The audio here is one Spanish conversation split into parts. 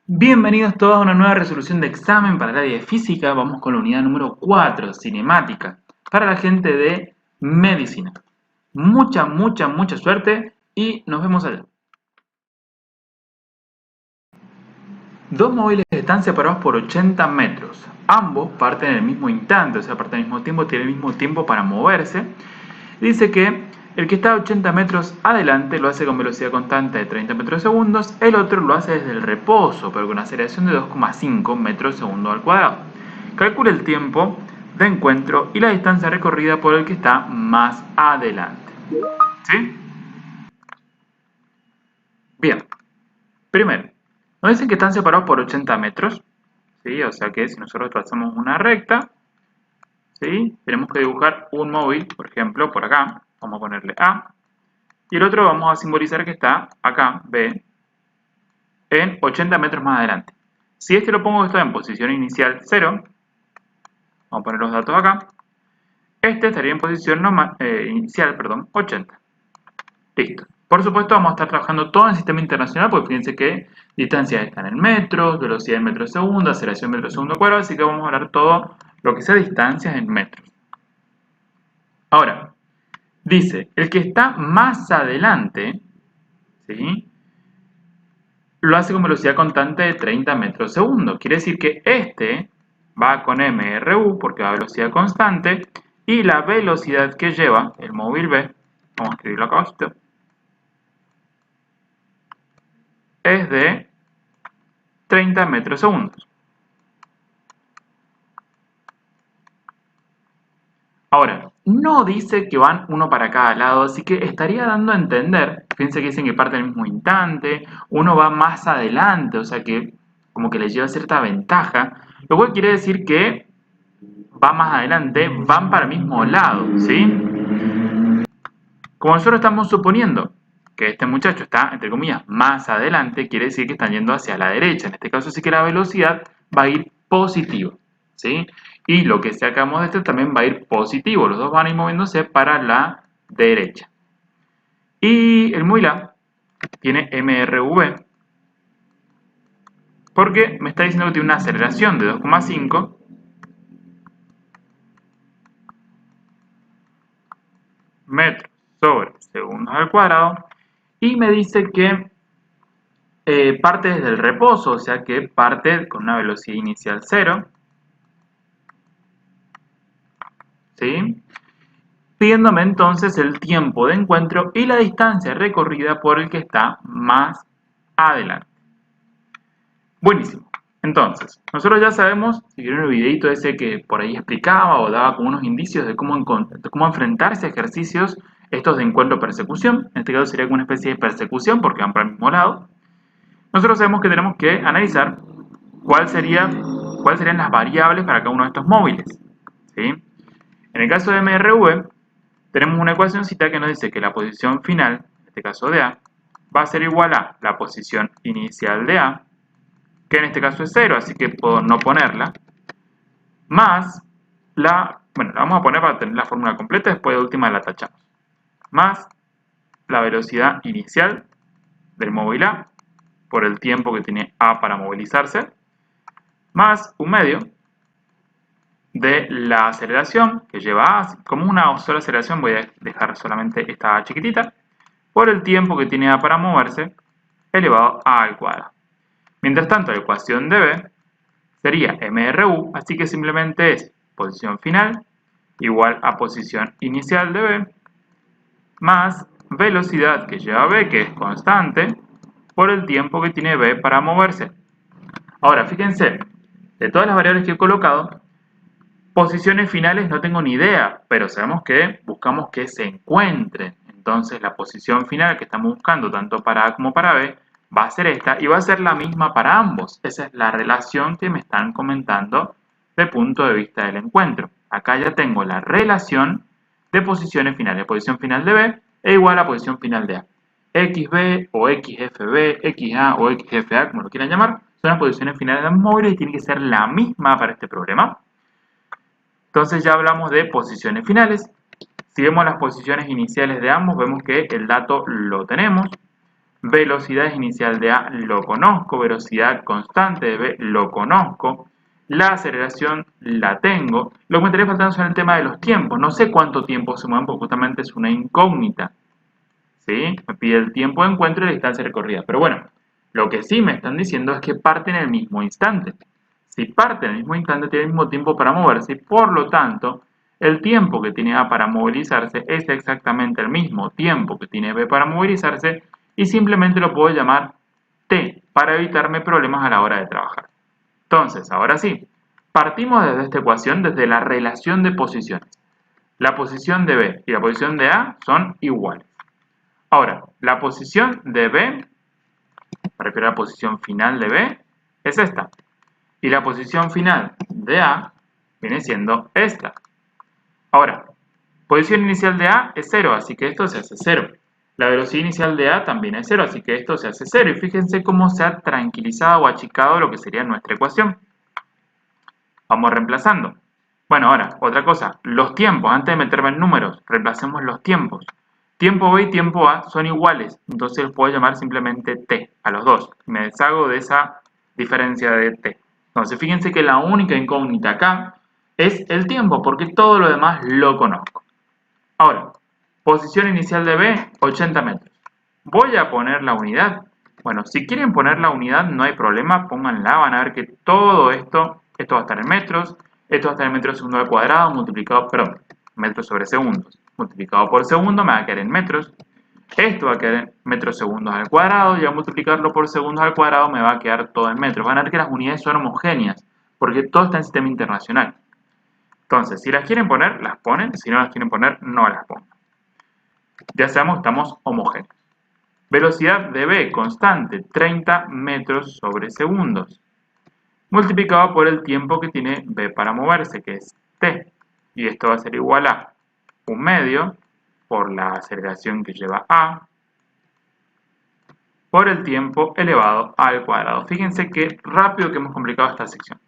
Bienvenidos todos a una nueva resolución de examen para el área de física. Vamos con la unidad número 4, cinemática, para la gente de medicina. Mucha suerte y nos vemos allá. Dos móviles están separados por 80 metros. Ambos parten en el mismo instante, o sea, parten al mismo tiempo, tienen el mismo tiempo para moverse. Dice que el que está a 80 metros adelante lo hace con velocidad constante de 30 metros segundos, el otro lo hace desde el reposo, pero con aceleración de 2,5 metros segundo al cuadrado. Calcula el tiempo de encuentro y la distancia recorrida por el que está más adelante. ¿Sí? Bien. Primero, nos dicen que están separados por 80 metros. ¿Sí? O sea que si nosotros trazamos una recta, ¿sí? Tenemos que dibujar un móvil, por ejemplo, por acá. Vamos a ponerle A. Y el otro vamos a simbolizar que está acá, B, en 80 metros más adelante. Si lo pongo esto en posición inicial 0, vamos a poner los datos acá, este estaría en posición inicial, 80. Listo. Por supuesto vamos a estar trabajando todo en el sistema internacional, porque fíjense que distancias están en metros, velocidad en metros segundo, aceleración en metros segundo cuadrado, así que vamos a hablar todo lo que sea distancias en metros. Ahora, dice, el que está más adelante, ¿sí?, lo hace con velocidad constante de 30 metros segundo. Quiere decir que este va con MRU porque va a velocidad constante y la velocidad que lleva el móvil B, vamos a escribirlo acá abajito, es de 30 metros segundos. Ahora, no dice que van uno para cada lado, así que estaría dando a entender, fíjense que dicen que parte en el mismo instante, uno va más adelante, o sea que como que le lleva cierta ventaja, lo cual quiere decir que va más adelante, van para el mismo lado, ¿sí? Como nosotros estamos suponiendo que este muchacho está, entre comillas, más adelante, quiere decir que están yendo hacia la derecha. En este caso sí que la velocidad va a ir positiva, ¿sí? Y lo que sacamos de este también va a ir positivo. Los dos van a ir moviéndose para la derecha. Y el móvil A tiene MRV porque me está diciendo que tiene una aceleración de 2,5 metros sobre segundos al cuadrado y me dice que parte desde el reposo, o sea que parte con una velocidad inicial 0, ¿sí? Pidiéndome entonces el tiempo de encuentro y la distancia recorrida por el que está más adelante. Buenísimo. Entonces, nosotros ya sabemos, si vieron el videito ese que por ahí explicaba o daba como unos indicios de cómo enfrentarse a ejercicios estos de encuentro-persecución, en este caso sería como una especie de persecución porque van para el mismo lado, nosotros sabemos que tenemos que analizar cuáles serían las variables para cada uno de estos móviles, ¿sí? En el caso de MRV, tenemos una ecuacióncita que nos dice que la posición final, en este caso de A, va a ser igual a la posición inicial de A, que en este caso es 0, así que puedo no ponerla, más la vamos a poner para tener la fórmula completa, después de última la tachamos, más la velocidad inicial del móvil A, por el tiempo que tiene A para movilizarse, más un medio de la aceleración que lleva A, como una sola aceleración voy a dejar solamente esta A chiquitita, por el tiempo que tiene A para moverse, elevado a al cuadrado. Mientras tanto, la ecuación de B sería MRU, así que simplemente es posición final igual a posición inicial de B, más velocidad que lleva B, que es constante, por el tiempo que tiene B para moverse. Ahora, fíjense, de todas las variables que he colocado, posiciones finales no tengo ni idea, pero sabemos que buscamos que se encuentren. Entonces la posición final que estamos buscando, tanto para A como para B, va a ser esta y va a ser la misma para ambos. Esa es la relación que me están comentando desde el punto de vista del encuentro. Acá ya tengo la relación de posiciones finales. Posición final de B es igual a posición final de A. XB o XFB, XA o XFA, como lo quieran llamar, son las posiciones finales de ambos móviles y tiene que ser la misma para este problema. Entonces ya hablamos de posiciones finales. Si vemos las posiciones iniciales de ambos, vemos que el dato lo tenemos. Velocidad inicial de A lo conozco, velocidad constante de B lo conozco, la aceleración la tengo. Lo que me estaría faltando son el tema de los tiempos. No sé cuánto tiempo se mueven porque justamente es una incógnita. ¿Sí? Me pide el tiempo de encuentro y la distancia recorrida. Pero bueno, lo que sí me están diciendo es que parte en el mismo instante. Si parte en el mismo instante, tiene el mismo tiempo para moverse y por lo tanto, el tiempo que tiene A para movilizarse es exactamente el mismo tiempo que tiene B para movilizarse y simplemente lo puedo llamar T para evitarme problemas a la hora de trabajar. Entonces, ahora sí, partimos desde esta ecuación, desde la relación de posiciones. La posición de B y la posición de A son iguales. Ahora, la posición de B, me refiero a la posición final de B, es esta. Y la posición final de A viene siendo esta. Ahora, posición inicial de A es 0, así que esto se hace 0. La velocidad inicial de A también es 0, así que esto se hace 0. Y fíjense cómo se ha tranquilizado o achicado lo que sería nuestra ecuación. Vamos reemplazando. Bueno, ahora, otra cosa. Los tiempos, antes de meterme en números, reemplacemos los tiempos. Tiempo B y tiempo A son iguales, entonces los puedo llamar simplemente T a los dos. Me deshago de esa diferencia de T. Entonces, fíjense que la única incógnita acá es el tiempo, porque todo lo demás lo conozco. Ahora, posición inicial de B, 80 metros. Voy a poner la unidad. Bueno, si quieren poner la unidad, no hay problema, pónganla. Van a ver que todo esto va a estar en metros. Esto va a estar en metros segundo al cuadrado, multiplicado, perdón, metros sobre segundos. Multiplicado por segundo me va a quedar en metros. Esto va a quedar en metros segundos al cuadrado y al multiplicarlo por segundos al cuadrado me va a quedar todo en metros. Van a ver que las unidades son homogéneas, porque todo está en sistema internacional. Entonces, si las quieren poner, las ponen. Si no las quieren poner, no las pongan. Ya sabemos que estamos homogéneos. Velocidad de B constante, 30 metros sobre segundos. Multiplicado por el tiempo que tiene B para moverse, que es T. Y esto va a ser igual a 1/2 por la aceleración que lleva A por el tiempo elevado al cuadrado. Fíjense qué rápido que hemos complicado esta sección.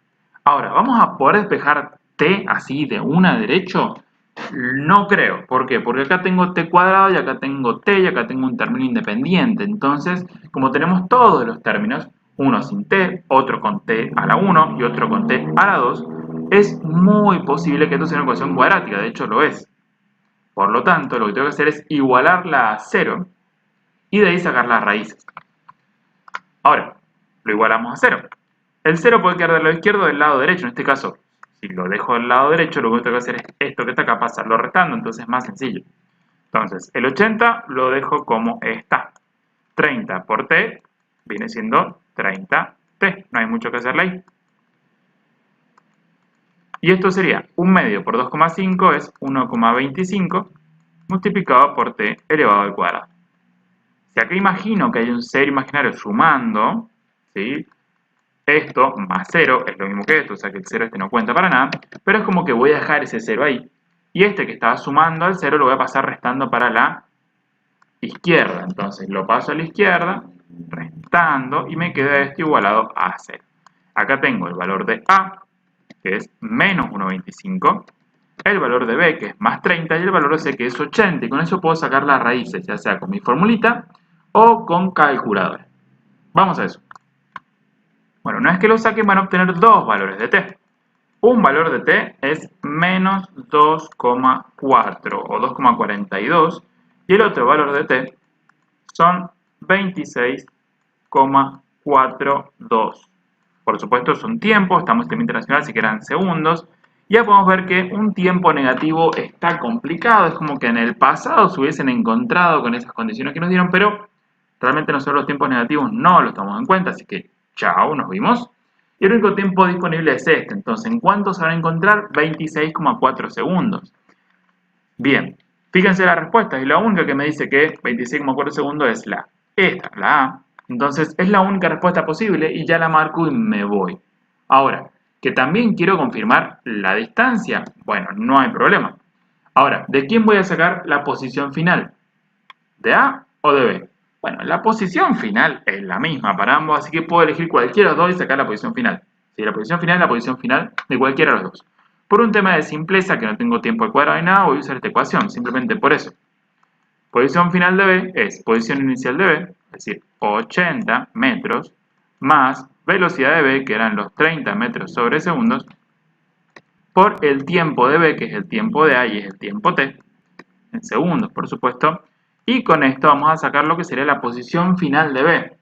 Ahora, ¿vamos a poder despejar T así de una derecho? No creo. ¿Por qué? Porque acá tengo T cuadrado y acá tengo T y acá tengo un término independiente. Entonces, como tenemos todos los términos, uno sin T, otro con T a la 1 y otro con T a la 2, es muy posible que esto sea una ecuación cuadrática. De hecho, lo es. Por lo tanto, lo que tengo que hacer es igualarla a 0 y de ahí sacar las raíces. Ahora, lo igualamos a 0. El 0 puede quedar del lado izquierdo o del lado derecho. En este caso, si lo dejo del lado derecho, lo que tengo que hacer es esto que está acá, pasarlo restando. Entonces es más sencillo. Entonces, el 80 lo dejo como está. 30 por t viene siendo 30t. No hay mucho que hacerle ahí. Y esto sería 1/2 por 2,5 es 1,25 multiplicado por t elevado al cuadrado. Si acá imagino que hay un 0 imaginario sumando, ¿sí? Esto más 0 es lo mismo que esto, o sea que el 0 este no cuenta para nada, pero es como que voy a dejar ese 0 ahí. Y este que estaba sumando al 0 lo voy a pasar restando para la izquierda. Entonces lo paso a la izquierda, restando, y me queda esto igualado a 0. Acá tengo el valor de A, que es menos 1,25, el valor de B, que es más 30, y el valor de C, que es 80. Y con eso puedo sacar las raíces, ya sea con mi formulita o con calculadora. Vamos a eso. Bueno, una vez que lo saquen van a obtener dos valores de t. Un valor de t es menos 2,4 o 2,42 y el otro valor de t son 26,42. Por supuesto son tiempos, estamos en sistema internacional, así que eran segundos. Ya podemos ver que un tiempo negativo está complicado, es como que en el pasado se hubiesen encontrado con esas condiciones que nos dieron, pero realmente nosotros los tiempos negativos no los tomamos en cuenta, así que chao, nos vimos. Y el único tiempo disponible es este, entonces ¿en cuánto se van a encontrar? 26,4 segundos. Bien, fíjense la respuesta, y la única que me dice que 26,4 segundos es esta, la A. Entonces es la única respuesta posible y ya la marco y me voy. Ahora, que también quiero confirmar la distancia, bueno, no hay problema. Ahora, ¿de quién voy a sacar la posición final? ¿De A o de B? Bueno, la posición final es la misma para ambos, así que puedo elegir cualquiera de los dos y sacar la posición final. Si la posición final es la posición final de cualquiera de los dos. Por un tema de simpleza, que no tengo tiempo al cuadrado ni nada, voy a usar esta ecuación, simplemente por eso. Posición final de B es posición inicial de B es decir, 80 metros, más velocidad de B, que eran los 30 metros sobre segundos, por el tiempo de B, que es el tiempo de A y es el tiempo T, en segundos, por supuesto, y con esto vamos a sacar lo que sería la posición final de B.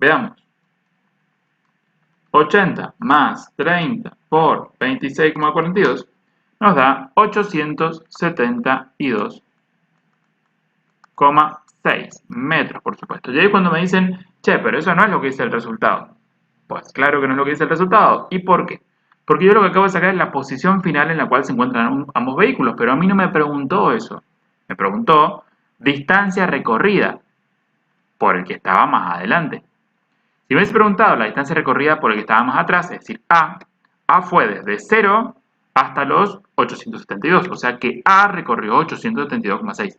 Veamos. 80 más 30 por 26,42 nos da 872,6 metros, por supuesto. Y ahí cuando me dicen, che, pero eso no es lo que dice el resultado. Pues claro que no es lo que dice el resultado. ¿Y por qué? Porque yo lo que acabo de sacar es la posición final en la cual se encuentran ambos vehículos, pero a mí no me preguntó eso. Me preguntó distancia recorrida por el que estaba más adelante. Si me hubiese preguntado la distancia recorrida por el que estaba más atrás, es decir, A fue desde 0 hasta los 872, o sea que A recorrió 872,6,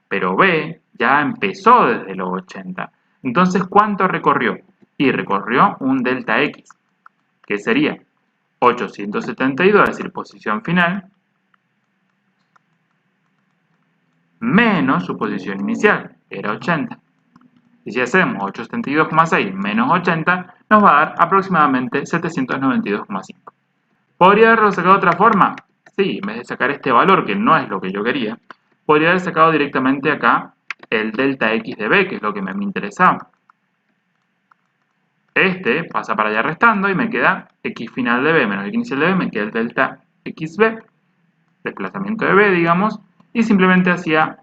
pero B ya empezó desde los 80. Entonces, ¿cuánto recorrió? Y recorrió un delta X, que sería 872, es decir, posición final, menos su posición inicial, que era 80. Y si hacemos 872,6 menos 80, nos va a dar aproximadamente 792,5. ¿Podría haberlo sacado de otra forma? Sí, en vez de sacar este valor, que no es lo que yo quería, podría haber sacado directamente acá el delta X de B, que es lo que me interesaba. Este pasa para allá restando y me queda X final de B menos X inicial de B, me queda el delta XB, desplazamiento de B, digamos, y simplemente hacía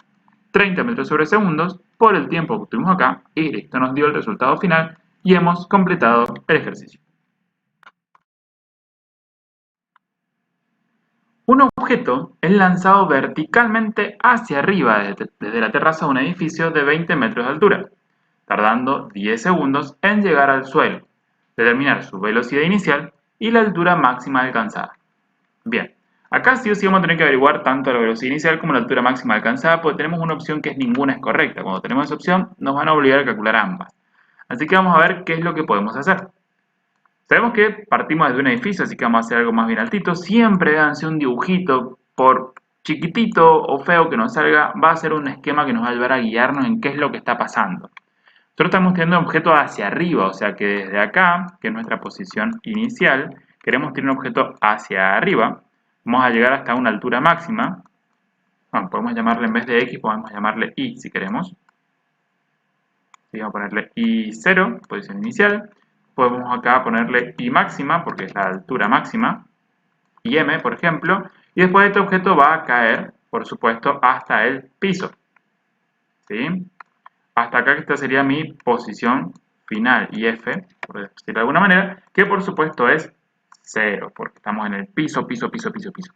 30 metros sobre segundos por el tiempo que tuvimos acá, y esto nos dio el resultado final y hemos completado el ejercicio. Un objeto es lanzado verticalmente hacia arriba desde la terraza de un edificio de 20 metros de altura, tardando 10 segundos en llegar al suelo, determinar su velocidad inicial y la altura máxima alcanzada. Bien, acá sí o sí vamos a tener que averiguar tanto la velocidad inicial como la altura máxima alcanzada, porque tenemos una opción que es ninguna es correcta. Cuando tenemos esa opción, nos van a obligar a calcular ambas. Así que vamos a ver qué es lo que podemos hacer. Sabemos que partimos desde un edificio, así que vamos a hacer algo más bien altito. Siempre háganse un dibujito, por chiquitito o feo que nos salga, va a ser un esquema que nos va a ayudar a guiarnos en qué es lo que está pasando. Nosotros estamos teniendo un objeto hacia arriba, o sea que desde acá, que es nuestra posición inicial, queremos tener un objeto hacia arriba. Vamos a llegar hasta una altura máxima. Bueno, podemos llamarle en vez de X, podemos llamarle Y si queremos. Y vamos a ponerle Y0, posición inicial. Podemos acá ponerle Y máxima, porque es la altura máxima. Y M, por ejemplo. Y después este objeto va a caer, por supuesto, hasta el piso. ¿Sí? Hasta acá, que esta sería mi posición final, y F, por decirlo de alguna manera, que por supuesto es 0, porque estamos en el piso, piso, piso, piso, piso.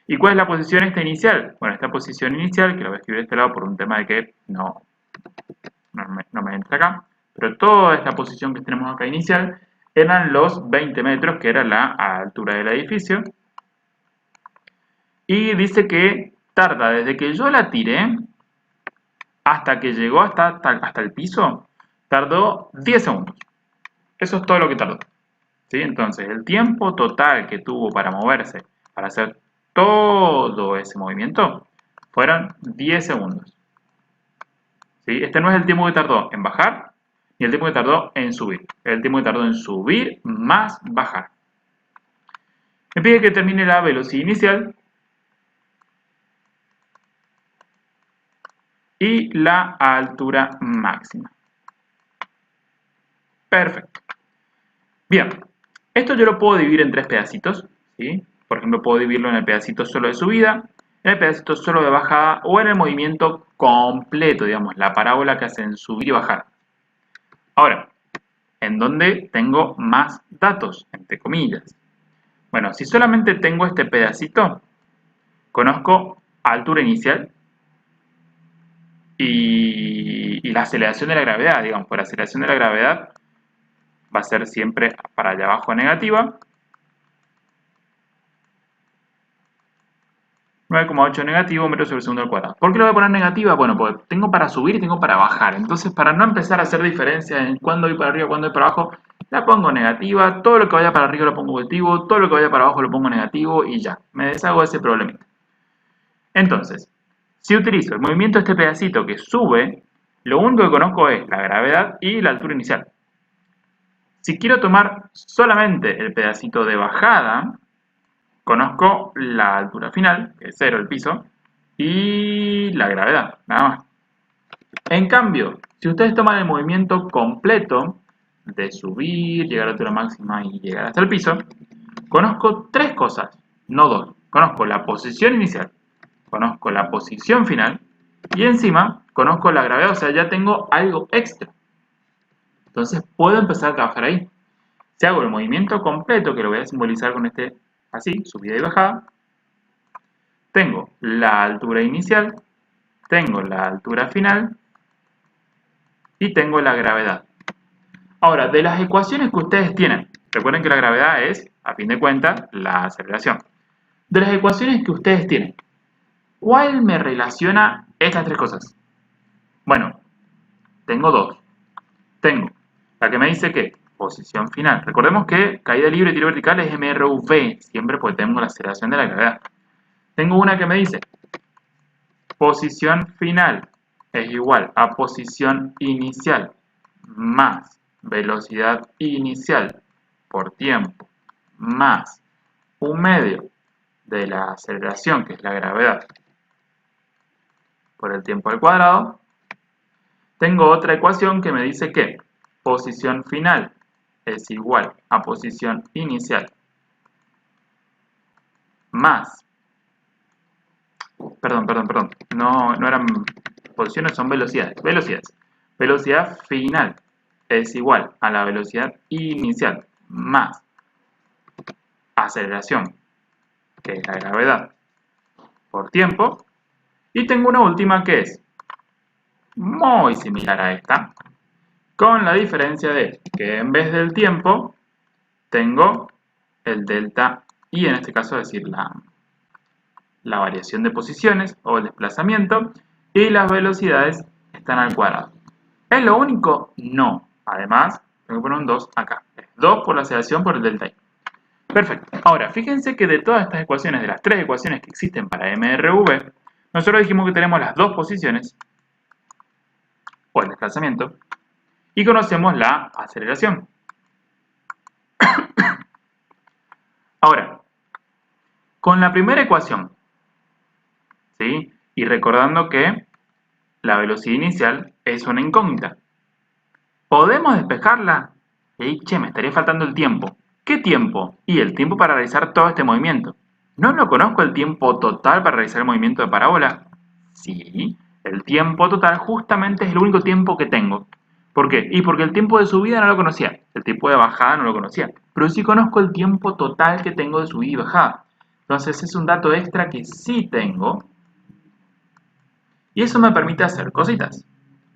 ¿Y cuál es la posición esta inicial? Bueno, esta posición inicial, que la voy a escribir de este lado por un tema de que no me entra acá, pero toda esta posición que tenemos acá inicial eran los 20 metros, que era la altura del edificio. Y dice que tarda desde que yo la tiré hasta que llegó hasta el piso, tardó 10 segundos. Eso es todo lo que tardó. ¿Sí? Entonces, el tiempo total que tuvo para moverse, para hacer todo ese movimiento, fueron 10 segundos. ¿Sí? Este no es el tiempo que tardó en bajar, ni el tiempo que tardó en subir. Es el tiempo que tardó en subir más bajar. Me pide que termine la velocidad inicial y la altura máxima. Perfecto. Bien, esto yo lo puedo dividir en tres pedacitos, ¿sí? Por ejemplo, puedo dividirlo en el pedacito solo de subida, en el pedacito solo de bajada o en el movimiento completo, digamos, la parábola que hacen subir y bajar. Ahora, ¿en dónde tengo más datos? Entre comillas. Bueno, si solamente tengo este pedacito, conozco altura inicial y la aceleración de la gravedad, digamos, por aceleración de la gravedad va a ser siempre para allá abajo negativa. 9,8 negativo metros sobre segundo al cuadrado. ¿Por qué lo voy a poner negativa? Bueno, porque tengo para subir y tengo para bajar. Entonces, para no empezar a hacer diferencia en cuándo voy para arriba, cuándo voy para abajo, la pongo negativa. Todo lo que vaya para arriba lo pongo positivo. Todo lo que vaya para abajo lo pongo negativo y ya. Me deshago de ese problemita. Entonces, si utilizo el movimiento de este pedacito que sube, Lo único que conozco es la gravedad y la altura inicial. Si quiero tomar solamente el pedacito de bajada, conozco la altura final, que es 0 el piso, y la gravedad, nada más. En cambio, si ustedes toman el movimiento completo de subir, llegar a la altura máxima y llegar hasta el piso, conozco tres cosas, no dos. Conozco la posición inicial, conozco la posición final y encima conozco la gravedad, o sea, ya tengo algo extra. Entonces puedo empezar a trabajar ahí. Si hago el movimiento completo, que lo voy a simbolizar con este así, subida y bajada, tengo la altura inicial, tengo la altura final y tengo la gravedad. Ahora, de las ecuaciones que ustedes tienen, recuerden que la gravedad es, a fin de cuentas, la aceleración. De las ecuaciones que ustedes tienen, ¿cuál me relaciona estas tres cosas? Bueno, tengo dos. Tengo la que me dice que posición final. Recordemos que caída libre y tiro vertical es mRV, siempre porque tengo la aceleración de la gravedad. Tengo una que me dice posición final es igual a posición inicial más velocidad inicial por tiempo más un medio de la aceleración, que es la gravedad, por el tiempo al cuadrado. Tengo otra ecuación que me dice que posición final es igual a posición inicial más, perdón, no eran posiciones, son velocidades, velocidad final es igual a la velocidad inicial más aceleración, que es la gravedad, por tiempo. Y tengo una última que es muy similar a esta, con la diferencia de que en vez del tiempo tengo el delta y, en este caso, decir la variación de posiciones o el desplazamiento, y las velocidades están al cuadrado. ¿Es lo único? No. Además, tengo que poner un 2 acá. 2 por la aceleración por el delta y. Perfecto. Ahora, fíjense que de todas estas ecuaciones, de las tres ecuaciones que existen para MRV, nosotros dijimos que tenemos las dos posiciones, o el desplazamiento, y conocemos la aceleración. Ahora, con la primera ecuación, ¿sí? Y recordando que la velocidad inicial es una incógnita, ¿podemos despejarla? Y, che, me estaría faltando el tiempo. ¿Qué tiempo? Y el tiempo para realizar todo este movimiento. ¿No lo conozco el tiempo total para realizar el movimiento de parábola? Sí, el tiempo total justamente es el único tiempo que tengo. ¿Por qué? Y porque el tiempo de subida no lo conocía, el tiempo de bajada no lo conocía, pero sí conozco el tiempo total que tengo de subida y bajada. Entonces es un dato extra que sí tengo y eso me permite hacer cositas.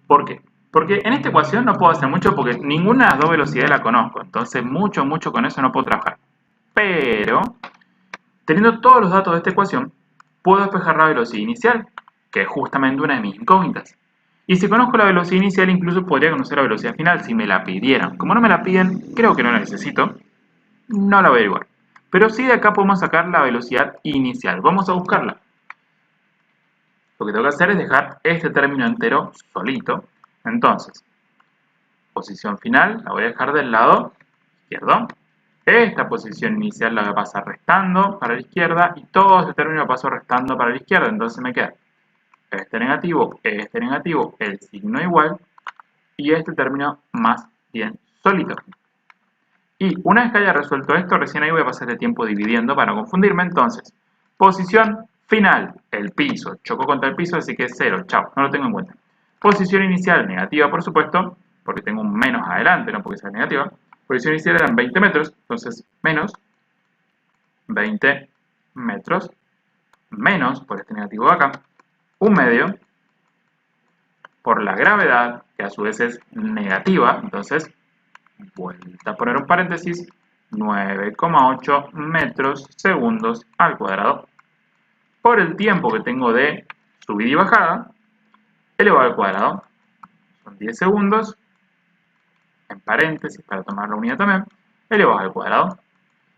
¿Por qué? Porque en esta ecuación no puedo hacer mucho porque ninguna de las dos velocidades la conozco, entonces mucho con eso no puedo trabajar. Pero, teniendo todos los datos de esta ecuación, puedo despejar la velocidad inicial, que es justamente una de mis incógnitas. Y si conozco la velocidad inicial, incluso podría conocer la velocidad final si me la pidieran. Como no me la piden, creo que no la necesito, no la voy a averiguar. Pero sí de acá podemos sacar la velocidad inicial. Vamos a buscarla. Lo que tengo que hacer es dejar este término entero solito. Entonces, posición final la voy a dejar del lado izquierdo. Esta posición inicial la voy a pasar restando para la izquierda y todo este término lo paso restando para la izquierda. Entonces me queda este negativo, el signo igual y este término más bien solito. Y una vez que haya resuelto esto, recién ahí voy a pasar el tiempo dividiendo para no confundirme. Entonces, posición final, el piso, chocó contra el piso, así que es 0, chao, no lo tengo en cuenta. Posición inicial, negativa por supuesto, porque tengo un menos adelante, no porque sea negativa. Posición inicial eran 20 metros, entonces menos 20 metros, menos, por este negativo de acá, un medio, por la gravedad, que a su vez es negativa, entonces, vuelta a poner un paréntesis, 9,8 metros segundos al cuadrado, por el tiempo que tengo de subida y bajada, elevado al cuadrado, son 10 segundos, en paréntesis para tomar la unidad también, elevado al cuadrado.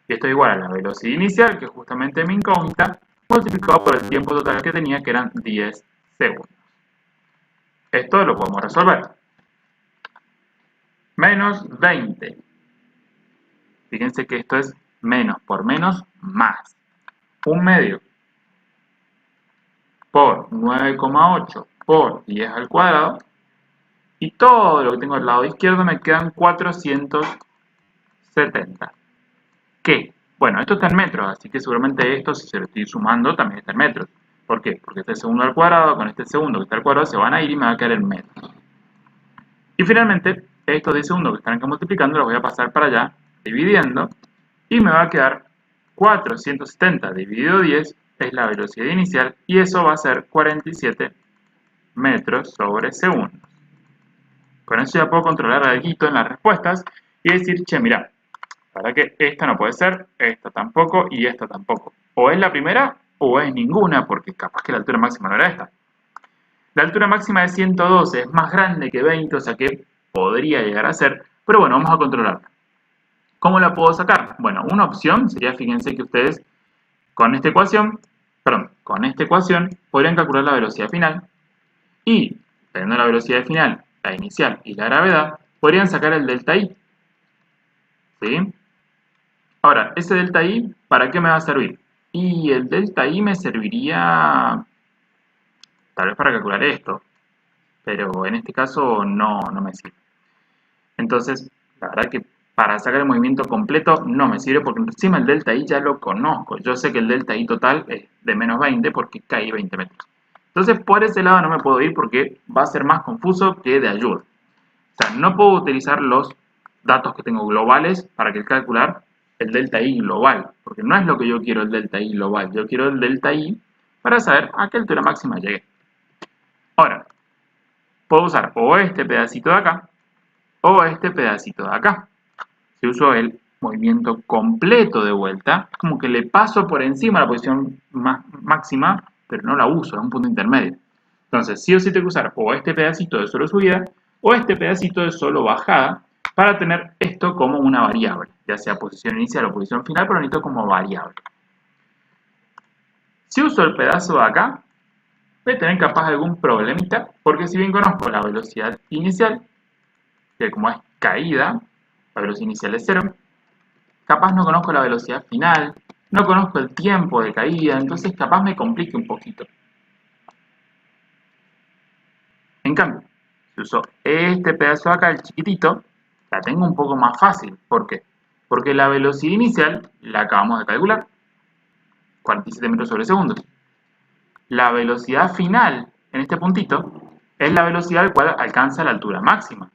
Y esto es igual a la velocidad inicial, que es justamente mi incógnita, multiplicado por el tiempo total que tenía, que eran 10 segundos. Esto lo podemos resolver. Menos 20. Fíjense que esto es menos por menos más. 1/2 por 9,8 por 10 al cuadrado. Y todo lo que tengo al lado izquierdo me quedan 470. ¿Qué? Bueno, esto está en metros, así que seguramente esto, si se lo estoy sumando, también está en metros. ¿Por qué? Porque este segundo al cuadrado con este segundo que está al cuadrado se van a ir y me va a quedar en metros. Y finalmente, estos 10 segundos que están acá multiplicando los voy a pasar para allá, dividiendo, y me va a quedar 470 dividido 10 es la velocidad inicial, y eso va a ser 47 metros sobre segundo. Con eso ya puedo controlar algo en las respuestas y decir, che, mira, para que esta no puede ser, esta tampoco y esta tampoco. O es la primera o es ninguna, porque capaz que la altura máxima no era esta. La altura máxima de 112 es más grande que 20, o sea que podría llegar a ser, pero bueno, vamos a controlarla. ¿Cómo la puedo sacar? Bueno, una opción sería, fíjense que ustedes con esta ecuación podrían calcular la velocidad final y, teniendo la velocidad final, la inicial y la gravedad, podrían sacar el delta I. ¿Sí? Ahora, ese delta I, ¿para qué me va a servir? Y el delta I me serviría tal vez para calcular esto, pero en este caso no me sirve. Entonces, la verdad que para sacar el movimiento completo no me sirve porque encima el delta I ya lo conozco. Yo sé que el delta I total es de menos 20 porque caí 20 metros. Entonces, por ese lado no me puedo ir porque va a ser más confuso que de ayuda. O sea, no puedo utilizar los datos que tengo globales para calcular el delta I global, porque no es lo que yo quiero el delta I global, yo quiero el delta I para saber a qué altura máxima llegué. Ahora, puedo usar o este pedacito de acá, o este pedacito de acá. Si uso el movimiento completo de vuelta, como que le paso por encima la posición máxima, pero no la uso, es un punto intermedio. Entonces, sí o sí tengo que usar o este pedacito de solo subida, o este pedacito de solo bajada, para tener esto como una variable, ya sea posición inicial o posición final, pero necesito como variable. Si uso el pedazo de acá, voy a tener capaz algún problemita, porque si bien conozco la velocidad inicial, que como es caída, la velocidad inicial es 0, capaz no conozco la velocidad final, no conozco el tiempo de caída, entonces capaz me complique un poquito. En cambio, si uso este pedazo de acá, el chiquitito, la tengo un poco más fácil. ¿Por qué? Porque la velocidad inicial la acabamos de calcular, 47 metros sobre segundo. La velocidad final, en este puntito, es la velocidad al cual alcanza la altura máxima.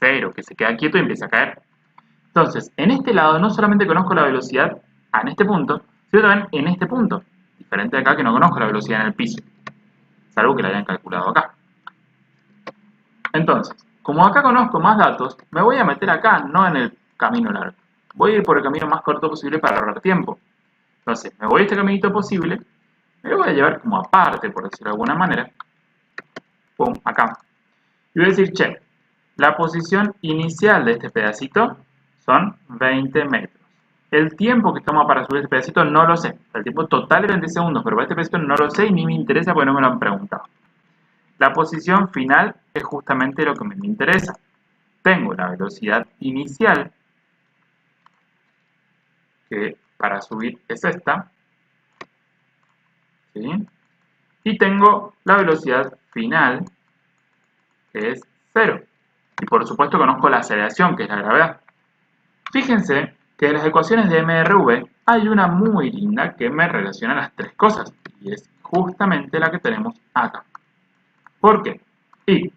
0, que se queda quieto y empieza a caer. Entonces, en este lado no solamente conozco la velocidad en este punto, sino también en este punto. Diferente de acá que no conozco la velocidad en el piso, salvo que la hayan calculado acá. Entonces, como acá conozco más datos, me voy a meter acá, no en el camino largo. Voy a ir por el camino más corto posible para ahorrar tiempo. Entonces, me voy a este caminito posible, me lo voy a llevar como aparte, por decirlo de alguna manera. Pum, acá. Y voy a decir, che, la posición inicial de este pedacito son 20 metros. El tiempo que toma para subir este pedacito no lo sé. El tiempo total es 20 segundos, pero para este pedacito no lo sé y ni me interesa porque no me lo han preguntado. La posición final es justamente lo que me interesa. Tengo la velocidad inicial, que para subir es esta, ¿sí? Y tengo la velocidad final, que es 0. Y por supuesto conozco la aceleración, que es la gravedad. Fíjense que en las ecuaciones de MRV hay una muy linda que me relaciona las tres cosas, y es justamente la que tenemos acá. ¿Por qué? Y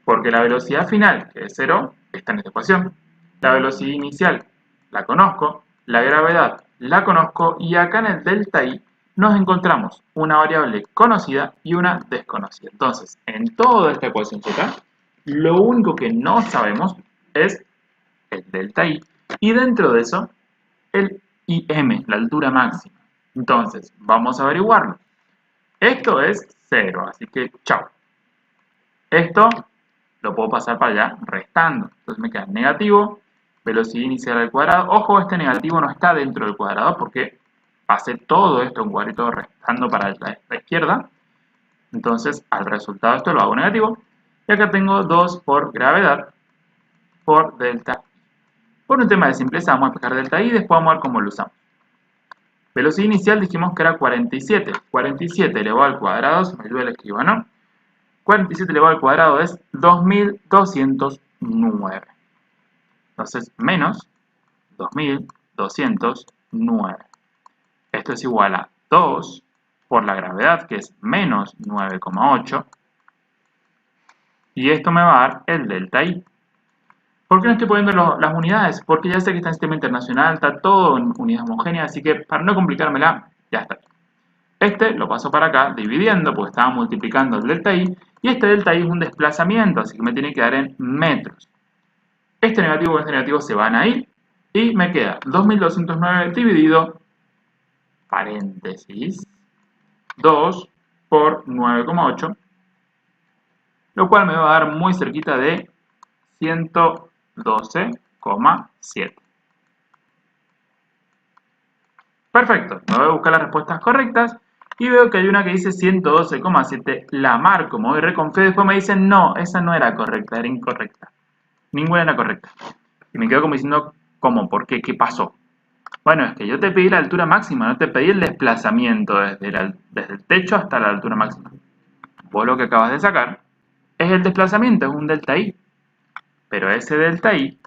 porque la velocidad final, que es 0, está en esta ecuación. La velocidad inicial la conozco, la gravedad la conozco, y acá en el delta I nos encontramos una variable conocida y una desconocida. Entonces, en toda esta ecuación Z, lo único que no sabemos es el delta I, y dentro de eso, el IM, la altura máxima. Entonces, vamos a averiguarlo. Esto es 0, así que chao. Esto lo puedo pasar para allá restando. Entonces me queda negativo, velocidad inicial al cuadrado. Ojo, este negativo no está dentro del cuadrado porque pasé todo esto en cuadrito restando para la izquierda. Entonces, al resultado esto lo hago negativo. Y acá tengo 2 por gravedad por delta I. Por un tema de simpleza vamos a despejar delta I y después vamos a ver cómo lo usamos. Velocidad inicial dijimos que era 47. 47 elevado al cuadrado, se me ayuda el escribano. 47 elevado al cuadrado es 2209. Entonces, menos 2209. Esto es igual a 2 por la gravedad, que es menos 9,8. Y esto me va a dar el delta I. ¿Por qué no estoy poniendo las unidades? Porque ya sé que está en sistema internacional, está todo en unidades homogéneas, así que para no complicármela, ya está. Este lo paso para acá dividiendo, porque estaba multiplicando el delta I, y este delta I es un desplazamiento, así que me tiene que dar en metros. Este negativo y este negativo se van a ir, y me queda 2209 dividido, paréntesis, 2 por 9,8, lo cual me va a dar muy cerquita de 112,7. Perfecto, me voy a buscar las respuestas correctas y veo que hay una que dice 112,7, la marco, me voy reconfío y después me dicen no, esa no era correcta, era incorrecta. Ninguna era correcta. Y me quedo como diciendo, ¿cómo? ¿Por qué? ¿Qué pasó? Bueno, es que yo te pedí la altura máxima, no te pedí el desplazamiento desde el techo hasta la altura máxima. Vos lo que acabas de sacar es el desplazamiento, es un delta I. Pero ese delta I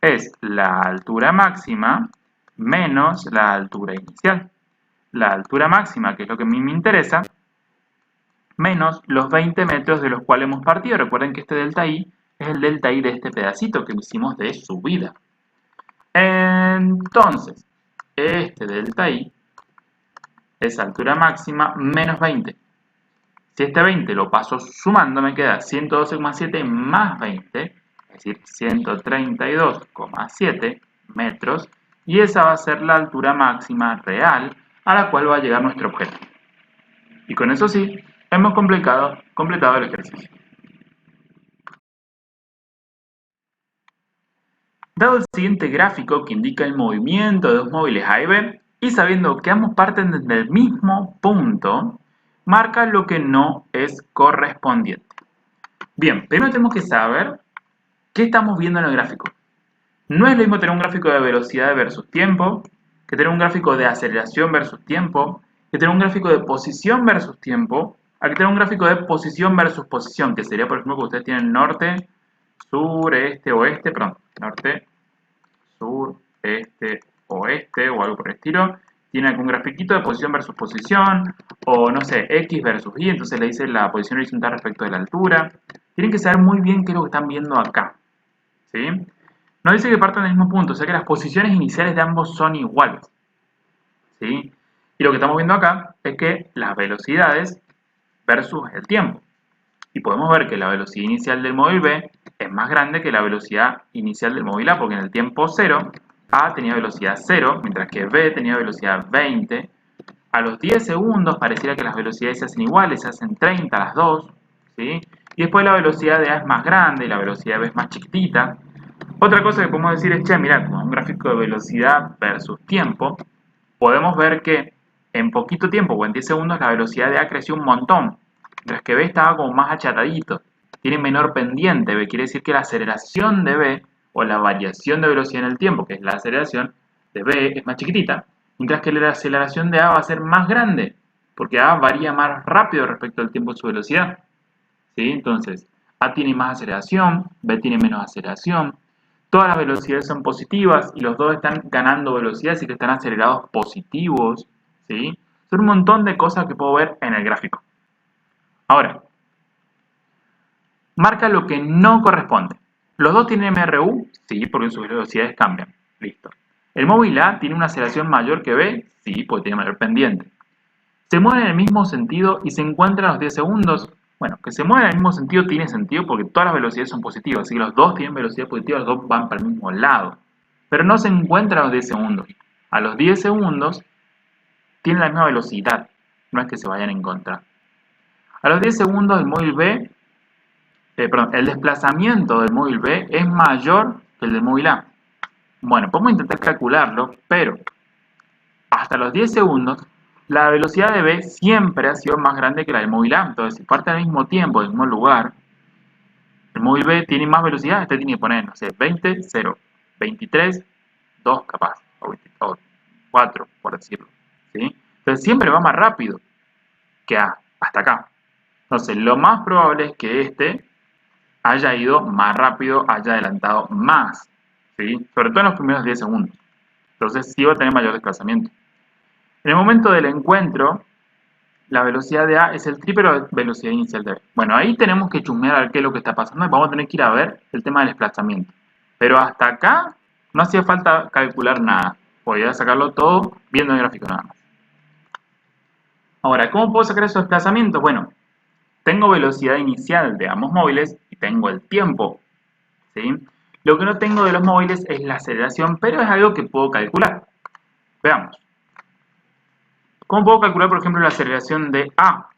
es la altura máxima menos la altura inicial. La altura máxima, que es lo que a mí me interesa, menos los 20 metros de los cuales hemos partido. Recuerden que este delta I es el delta I de este pedacito que hicimos de subida. Entonces, este delta I es altura máxima menos 20. Si este 20 lo paso sumando, me queda 112,7 más 20, es decir, 132,7 metros, y esa va a ser la altura máxima real a la cual va a llegar nuestro objeto. Y con eso sí, hemos completado el ejercicio. Dado el siguiente gráfico que indica el movimiento de dos móviles A y B, y sabiendo que ambos parten desde el mismo punto, marca lo que no es correspondiente. Bien, primero tenemos que saber qué estamos viendo en el gráfico. No es lo mismo tener un gráfico de velocidad versus tiempo, que tener un gráfico de aceleración versus tiempo, que tener un gráfico de posición versus tiempo, a que tener un gráfico de posición versus posición, que sería, por ejemplo, que ustedes tienen norte, sur, este, oeste, perdón, norte, sur, este, oeste o algo por el estilo. Tiene algún grafiquito de posición versus posición, o no sé, X versus Y, entonces le dice la posición horizontal respecto de la altura. Tienen que saber muy bien qué es lo que están viendo acá, ¿sí? No dice que partan del mismo punto, o sea que las posiciones iniciales de ambos son iguales, ¿sí? Y lo que estamos viendo acá es que las velocidades versus el tiempo. Y podemos ver que la velocidad inicial del móvil B es más grande que la velocidad inicial del móvil A, porque en el tiempo 0, A tenía velocidad 0, mientras que B tenía velocidad 20. A los 10 segundos pareciera que las velocidades se hacen iguales, se hacen 30 las dos, ¿sí? Y después la velocidad de A es más grande y la velocidad de B es más chiquitita. Otra cosa que podemos decir es, che, mirá, con un gráfico de velocidad versus tiempo, podemos ver que en poquito tiempo, o en 10 segundos, la velocidad de A creció un montón, mientras que B estaba como más achatadito, tiene menor pendiente. B quiere decir que la aceleración de B, o la variación de velocidad en el tiempo, que es la aceleración de B, es más chiquitita, mientras que la aceleración de A va a ser más grande, porque A varía más rápido respecto al tiempo de su velocidad, ¿sí? Entonces, A tiene más aceleración, B tiene menos aceleración. Todas las velocidades son positivas y los dos están ganando velocidad, así que están acelerados positivos, ¿sí? Son un montón de cosas que puedo ver en el gráfico. Ahora, marca lo que no corresponde. ¿Los dos tienen MRU? Sí, porque sus velocidades cambian. Listo. ¿El móvil A tiene una aceleración mayor que B? Sí, porque tiene mayor pendiente. ¿Se mueven en el mismo sentido y se encuentran a los 10 segundos? Bueno, que se muevan en el mismo sentido tiene sentido porque todas las velocidades son positivas. Así que los dos tienen velocidad positiva, los dos van para el mismo lado. Pero no se encuentran a los 10 segundos. A los 10 segundos tienen la misma velocidad. No es que se vayan a encontrar. A los 10 segundos el móvil B, el desplazamiento del móvil B es mayor que el del móvil A. Bueno, podemos intentar calcularlo, pero hasta los 10 segundos la velocidad de B siempre ha sido más grande que la del móvil A. Entonces, si parte al mismo tiempo, del mismo lugar, el móvil B tiene más velocidad, este tiene que poner, no sé, 20, 0, 23, 2 capaz, o 4, por decirlo. ¿Sí? Entonces, siempre va más rápido que A, hasta acá. Entonces, lo más probable es que este haya ido más rápido, haya adelantado más, ¿sí? Sobre todo en los primeros 10 segundos. Entonces, sí va a tener mayor desplazamiento. En el momento del encuentro, la velocidad de A es el triple de la velocidad inicial de B. Bueno, ahí tenemos que chusmear a ver qué es lo que está pasando y vamos a tener que ir a ver el tema del desplazamiento. Pero hasta acá no hacía falta calcular nada. Podía sacarlo todo viendo el gráfico nada más. Ahora, ¿cómo puedo sacar esos desplazamientos? Bueno, tengo velocidad inicial de ambos móviles y tengo el tiempo, ¿sí? Lo que no tengo de los móviles es la aceleración, pero es algo que puedo calcular. Veamos. ¿Cómo puedo calcular, por ejemplo, la aceleración de A?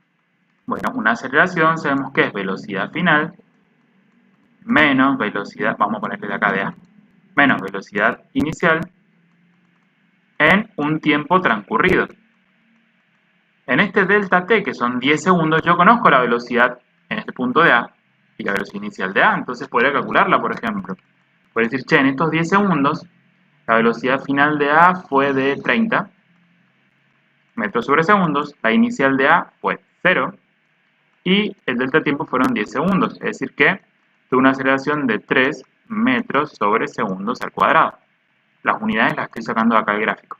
Bueno, una aceleración sabemos que es velocidad final menos velocidad, vamos a ponerle de acá de A, menos velocidad inicial en un tiempo transcurrido. En este delta t, que son 10 segundos, yo conozco la velocidad en este punto de A y la velocidad inicial de A, entonces podría calcularla, por ejemplo. Podría decir, che, en estos 10 segundos, la velocidad final de A fue de 30 metros sobre segundos, la inicial de A fue 0, y el delta tiempo fueron 10 segundos, es decir que tuve una aceleración de 3 metros sobre segundos al cuadrado. Las unidades las estoy sacando de acá del gráfico.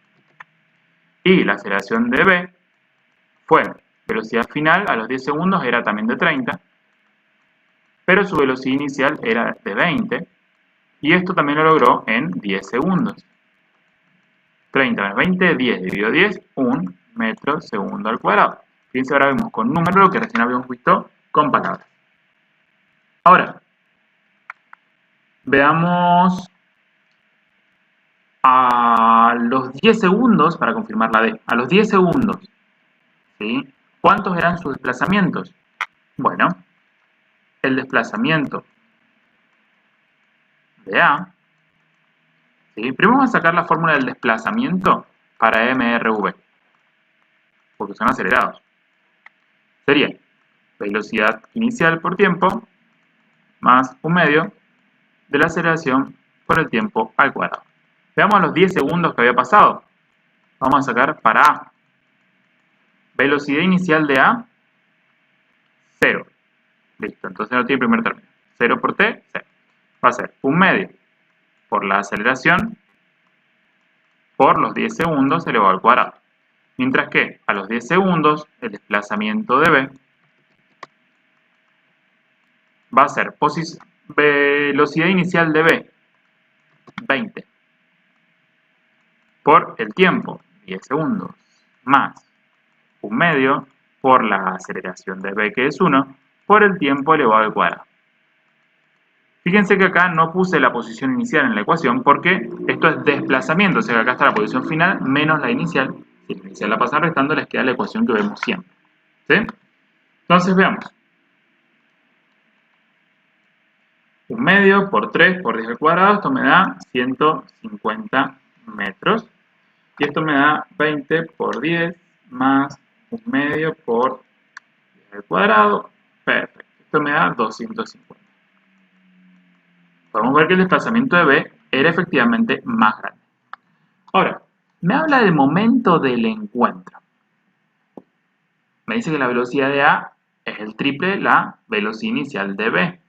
Y la aceleración de B fue, velocidad final a los 10 segundos era también de 30, pero su velocidad inicial era de 20, y esto también lo logró en 10 segundos. 30 menos 20, 10 dividido 10, 1 metro segundo al cuadrado. Fíjense, ahora vemos con números lo que recién habíamos visto con palabras. Ahora, veamos a los 10 segundos, para confirmar la D, a los 10 segundos, ¿sí? ¿Cuántos eran sus desplazamientos? Bueno, el desplazamiento de A, ¿sí? Primero vamos a sacar la fórmula del desplazamiento para MRV, porque son acelerados. Sería velocidad inicial por tiempo más un medio de la aceleración por el tiempo al cuadrado. Veamos los 10 segundos que había pasado. Vamos a sacar para A. Velocidad inicial de A, 0. Listo, entonces no tiene primer término. 0 por T, 0. Va a ser un medio por la aceleración por los 10 segundos elevado al cuadrado. Mientras que a los 10 segundos el desplazamiento de B va a ser velocidad inicial de B, 20, por el tiempo, 10 segundos, más un medio por la aceleración de B, que es 1, por el tiempo elevado al cuadrado. Fíjense que acá no puse la posición inicial en la ecuación porque esto es desplazamiento, o sea que acá está la posición final menos la inicial. Si la inicial la pasan restando, les queda la ecuación que vemos siempre. ¿Sí? Entonces veamos. Un medio por 3 por 10 al cuadrado, esto me da 150 metros. Y esto me da 20 por 10 más un medio por 10 al cuadrado. Perfecto. Esto me da 250. Podemos ver que el desplazamiento de B era efectivamente más grande. Ahora, me habla del momento del encuentro. Me dice que la velocidad de A es el triple de la velocidad inicial de B.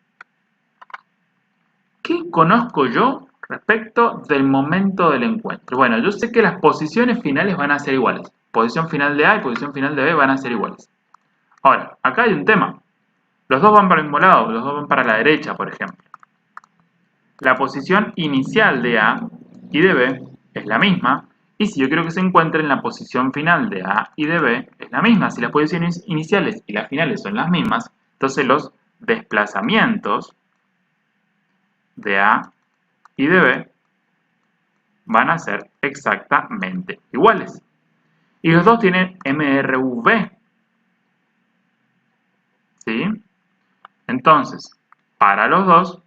¿Qué conozco yo respecto del momento del encuentro? Bueno, yo sé que las posiciones finales van a ser iguales. Posición final de A y posición final de B van a ser iguales. Ahora, acá hay un tema. Los dos van para el mismo lado, los dos van para la derecha, por ejemplo. La posición inicial de A y de B es la misma, y si yo quiero que se encuentren en la posición final de A y de B es la misma. Si las posiciones iniciales y las finales son las mismas, entonces los desplazamientos de A y de B van a ser exactamente iguales. Y los dos tienen MRV. ¿Sí? Entonces, para los dos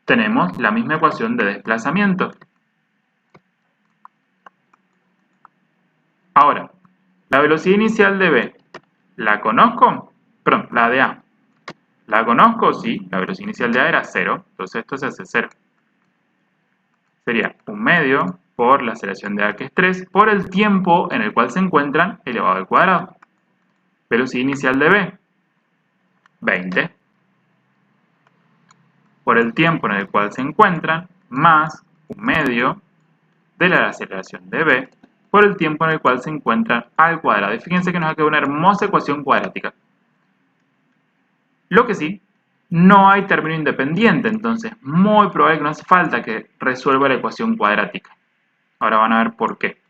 tenemos la misma ecuación de desplazamiento. Ahora, velocidad inicial de B, ¿la conozco? Perdón, la de A. ¿La conozco? Sí, la velocidad inicial de A era 0, entonces esto se hace 0. Sería 1/2 por la aceleración de A, que es 3, por el tiempo en el cual se encuentran elevado al cuadrado. Velocidad inicial de B, 20. Por el tiempo en el cual se encuentran, más 1/2 de la aceleración de B, por el tiempo en el cual se encuentran al cuadrado. Y fíjense que nos ha quedado una hermosa ecuación cuadrática. Lo que sí, no hay término independiente, entonces muy probable que no hace falta que resuelva la ecuación cuadrática. Ahora van a ver por qué.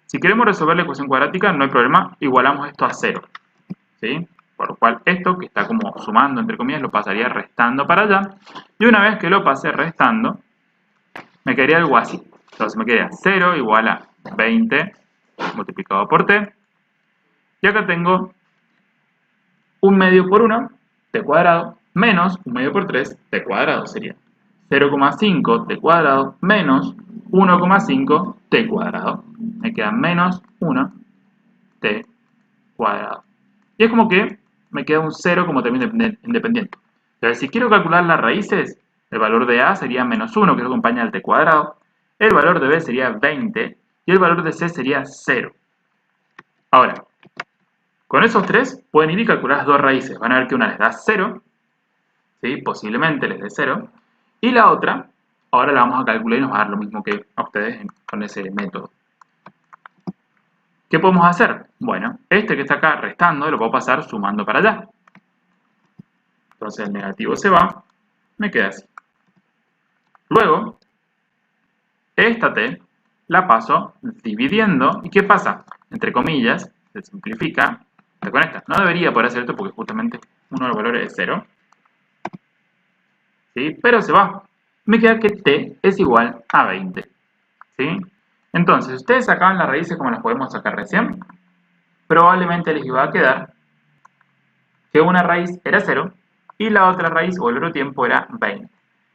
Si queremos resolver la ecuación cuadrática, no hay problema, igualamos esto a 0. ¿Sí? Por lo cual esto, que está como sumando, entre comillas, lo pasaría restando para allá. Y una vez que lo pasé restando, me quedaría algo así. Entonces me quedaría 0 igual a 20 multiplicado por t. Y acá tengo 1/2 por 1, t cuadrado, menos 1/2 por 3, t cuadrado. Sería 0,5 t cuadrado menos 1,5 t cuadrado. Me queda menos 1 t cuadrado. Y es como que me queda un 0 como término independiente. Entonces, si quiero calcular las raíces, el valor de A sería menos 1, que lo acompaña al t cuadrado. El valor de B sería 20 y el valor de C sería 0. Ahora, con esos tres pueden ir y calcular las dos raíces. Van a ver que una les da 0, ¿sí? Posiblemente les dé 0. Y la otra, ahora la vamos a calcular y nos va a dar lo mismo que a ustedes con ese método. ¿Qué podemos hacer? Bueno, este que está acá restando lo puedo pasar sumando para allá. Entonces el negativo se va, me queda así. Luego, esta t la paso dividiendo. ¿Y qué pasa? Entre comillas, se simplifica, se conecta. No debería poder hacer esto porque justamente uno de los valores es 0. ¿Sí? Pero se va. Me queda que t es igual a 20. ¿Sí? Entonces, si ustedes sacaban las raíces como las podemos sacar recién, probablemente les iba a quedar que una raíz era 0 y la otra raíz o el otro tiempo era 20.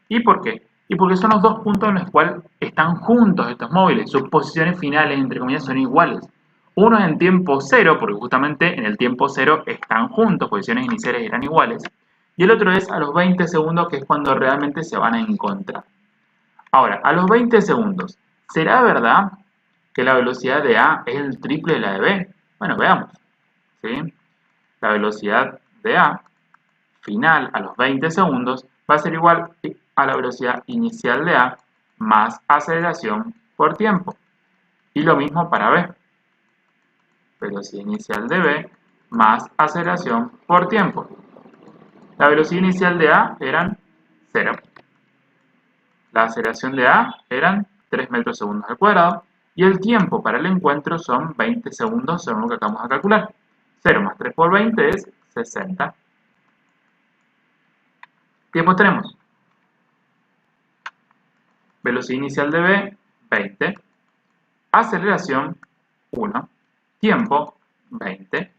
¿Y por qué? Y porque son los dos puntos en los cuales están juntos estos móviles. Sus posiciones finales, entre comillas, son iguales. Uno es en tiempo 0, porque justamente en el tiempo 0 están juntos, posiciones iniciales eran iguales. Y el otro es a los 20 segundos, que es cuando realmente se van a encontrar. Ahora, a los 20 segundos, ¿será verdad que la velocidad de A es el triple de la de B? Bueno, veamos. ¿Sí? La velocidad de A final a los 20 segundos va a ser igual a la velocidad inicial de A más aceleración por tiempo. Y lo mismo para B. Velocidad inicial de B más aceleración por tiempo. La velocidad inicial de A eran 0. La aceleración de A eran 3 metros segundos al cuadrado. Y el tiempo para el encuentro son 20 segundos según lo que acabamos de calcular. 0 más 3 por 20 es 60. Tiempo tenemos. Velocidad inicial de B, 20. Aceleración, 1. Tiempo, 20.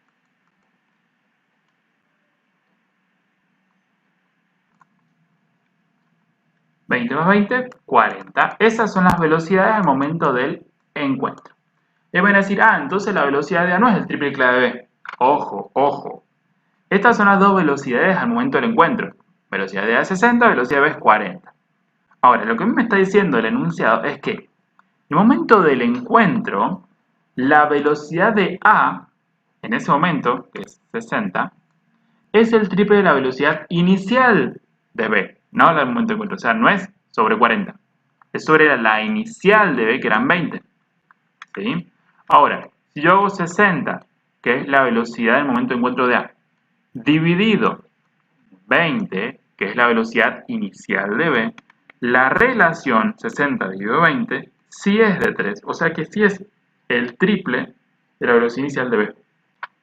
Más 20, 40. Esas son las velocidades al momento del encuentro. Y van a decir, entonces la velocidad de A no es el triple de la de B. Ojo, ojo. Estas son las dos velocidades al momento del encuentro. Velocidad de A es 60, velocidad de B es 40. Ahora, lo que a mí me está diciendo el enunciado es que en el momento del encuentro, la velocidad de A, en ese momento, que es 60, es el triple de la velocidad inicial de B, no al momento del encuentro. O sea, no es sobre 40, es sobre la inicial de B, que eran 20. ¿Sí? Ahora, si yo hago 60, que es la velocidad del momento de encuentro de A, dividido 20, que es la velocidad inicial de B, la relación 60 dividido 20 sí es de 3, o sea que sí es el triple de la velocidad inicial de B.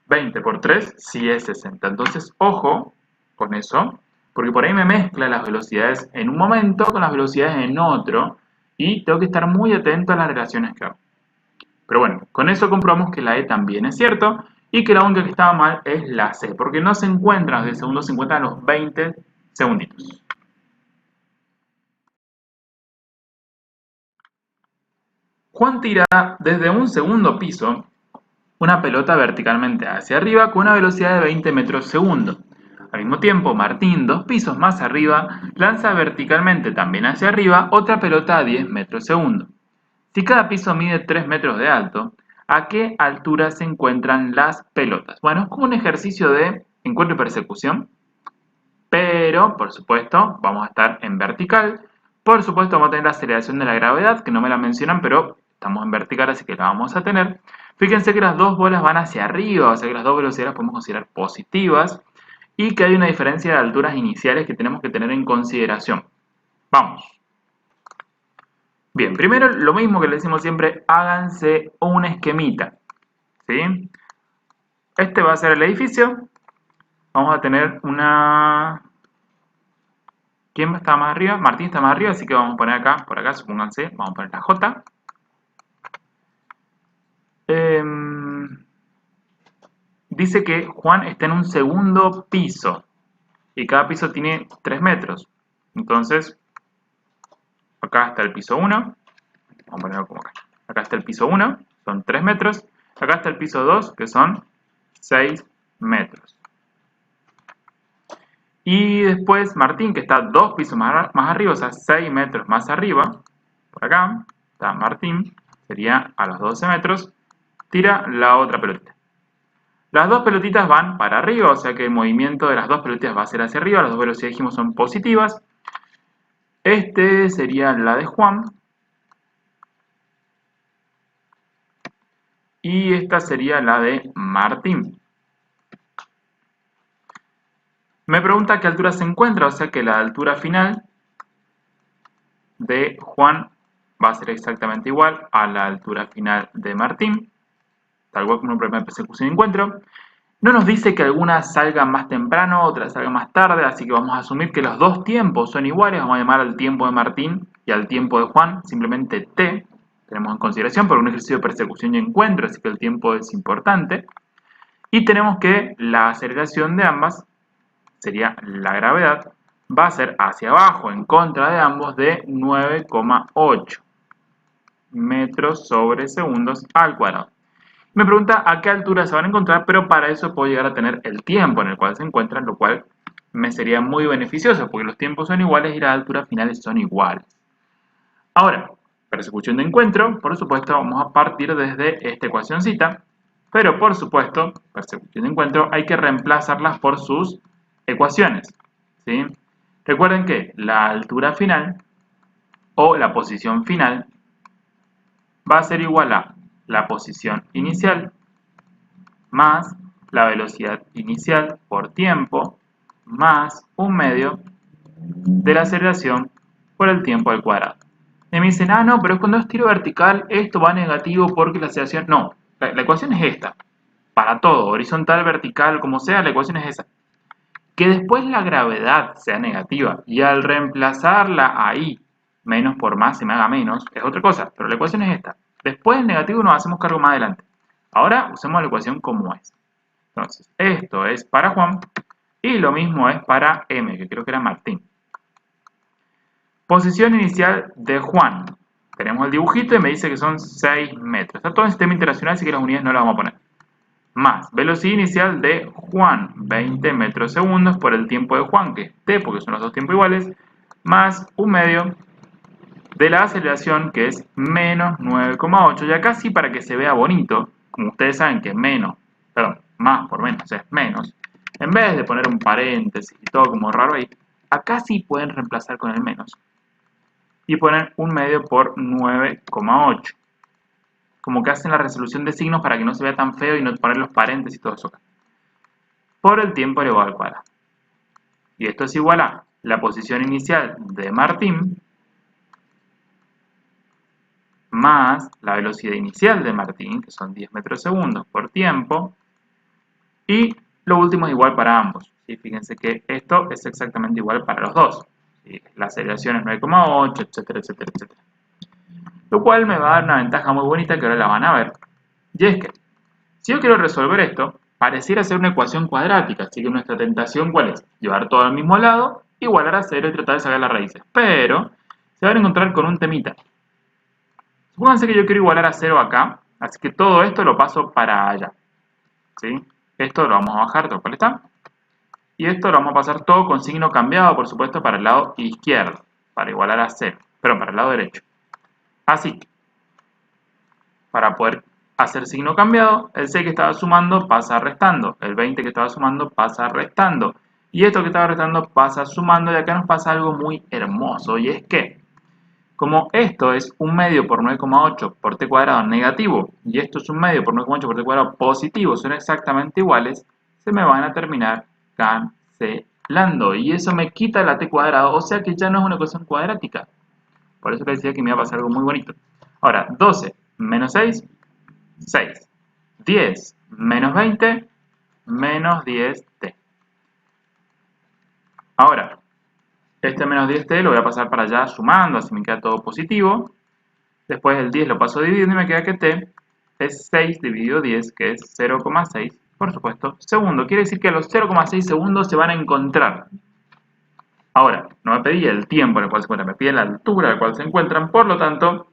20 por 3 sí es 60. Entonces, ojo con eso, porque por ahí me mezcla las velocidades en un momento con las velocidades en otro y tengo que estar muy atento a las relaciones que hago. Pero bueno, con eso comprobamos que la E también es cierto y que la única que estaba mal es la C, porque no se encuentran desde segundos, se encuentran los 20 segunditos. Juan tira desde un segundo piso una pelota verticalmente hacia arriba con una velocidad de 20 metros segundo. Al mismo tiempo, Martín, 2 pisos más arriba, lanza verticalmente también hacia arriba otra pelota a 10 metros segundo. Si cada piso mide 3 metros de alto, ¿a qué altura se encuentran las pelotas? Bueno, es como un ejercicio de encuentro y persecución, pero, por supuesto, vamos a estar en vertical. Por supuesto, vamos a tener la aceleración de la gravedad, que no me la mencionan, pero estamos en vertical, así que la vamos a tener. Fíjense que las dos bolas van hacia arriba, o sea que las dos velocidades las podemos considerar positivas y que hay una diferencia de alturas iniciales que tenemos que tener en consideración. Vamos. Bien, primero lo mismo que le decimos siempre, háganse un esquemita. ¿Sí? Este va a ser el edificio. Vamos a tener una... ¿Quién está más arriba? Martín está más arriba, así que vamos a poner acá, por acá, supónganse, vamos a poner la J. Dice que Juan está en un segundo piso y cada piso tiene 3 metros. Entonces, acá está el piso 1. Vamos a ponerlo como acá. Acá está el piso 1, son 3 metros. Acá está el piso 2, que son 6 metros. Y después Martín, que está 2 pisos más arriba, o sea, 6 metros más arriba. Por acá está Martín, sería a los 12 metros. Tira la otra pelotita. Las dos pelotitas van para arriba, o sea que el movimiento de las dos pelotitas va a ser hacia arriba. Las dos velocidades dijimos son positivas. Este sería la de Juan. Y esta sería la de Martín. Me pregunta a qué altura se encuentra, o sea que la altura final de Juan va a ser exactamente igual a la altura final de Martín. Tal cual como un problema de persecución y encuentro. No nos dice que algunas salgan más temprano, otras salgan más tarde, así que vamos a asumir que los dos tiempos son iguales. Vamos a llamar al tiempo de Martín y al tiempo de Juan simplemente T. Tenemos en consideración por un ejercicio de persecución y encuentro, así que el tiempo es importante. Y tenemos que la aceleración de ambas, sería la gravedad, va a ser hacia abajo, en contra de ambos, de 9,8 metros sobre segundos al cuadrado. Me pregunta a qué altura se van a encontrar, pero para eso puedo llegar a tener el tiempo en el cual se encuentran, lo cual me sería muy beneficioso, porque los tiempos son iguales y las alturas finales son iguales. Ahora, persecución de encuentro, por supuesto, vamos a partir desde esta ecuacióncita, pero por supuesto, persecución de encuentro hay que reemplazarlas por sus ecuaciones. ¿Sí? Recuerden que la altura final o la posición final va a ser igual a la posición inicial más la velocidad inicial por tiempo más un medio de la aceleración por el tiempo al cuadrado. Y me dicen, ah, no, pero cuando es tiro vertical esto va negativo porque la aceleración... No, la ecuación es esta. Para todo, horizontal, vertical, como sea, la ecuación es esa. Que después la gravedad sea negativa y al reemplazarla ahí, menos por más se me haga menos, es otra cosa, pero la ecuación es esta. Después el negativo nos hacemos cargo más adelante. Ahora usemos la ecuación como es. Entonces, esto es para Juan y lo mismo es para M, que creo que era Martín. Posición inicial de Juan. Tenemos el dibujito y me dice que son 6 metros. Está todo en sistema internacional, así que las unidades no las vamos a poner. Más velocidad inicial de Juan, 20 metros segundos por el tiempo de Juan, que es T, porque son los dos tiempos iguales, más un medio de la aceleración, que es menos 9,8. Y acá sí, para que se vea bonito, como ustedes saben que más por menos es menos, en vez de poner un paréntesis y todo como raro ahí, acá sí pueden reemplazar con el menos y poner un medio por 9,8. Como que hacen la resolución de signos para que no se vea tan feo y no poner los paréntesis y todo eso acá. Por el tiempo elevado al cuadrado. Y esto es igual a la posición inicial de Martín más la velocidad inicial de Martín, que son 10 metros segundos por tiempo, y lo último es igual para ambos. ¿Sí? Fíjense que esto es exactamente igual para los dos. ¿Sí? La aceleración es 9,8, etcétera, etcétera, etcétera. Lo cual me va a dar una ventaja muy bonita que ahora la van a ver. Y es que, si yo quiero resolver esto, pareciera ser una ecuación cuadrática, así que nuestra tentación, ¿cuál es? Llevar todo al mismo lado, igualar a 0 y tratar de sacar las raíces. Pero se van a encontrar con un temita. Supónganse que yo quiero igualar a 0 acá, así que todo esto lo paso para allá. ¿Sí? Esto lo vamos a bajar, tal cual está. Y esto lo vamos a pasar todo con signo cambiado, por supuesto, para el lado izquierdo, para igualar a 0, pero para el lado derecho. Así que, para poder hacer signo cambiado, el 6 que estaba sumando pasa restando, el 20 que estaba sumando pasa restando, y esto que estaba restando pasa sumando, y acá nos pasa algo muy hermoso, y es que, como esto es 1 medio por 9,8 por t cuadrado negativo, y esto es 1 medio por 9,8 por t cuadrado positivo, son exactamente iguales, se me van a terminar cancelando, y eso me quita la t cuadrado, o sea que ya no es una ecuación cuadrática. Por eso les decía que me iba a pasar algo muy bonito. Ahora, 12 menos 6, 6. 10 menos 20, menos 10t. Ahora, este menos 10t lo voy a pasar para allá sumando, así me queda todo positivo. Después el 10 lo paso dividiendo y me queda que t es 6 dividido 10, que es 0,6, por supuesto, segundo. Quiere decir que los 0,6 segundos se van a encontrar. Ahora, no me pedía el tiempo en el cual se encuentran, me pide la altura en la cual se encuentran. Por lo tanto,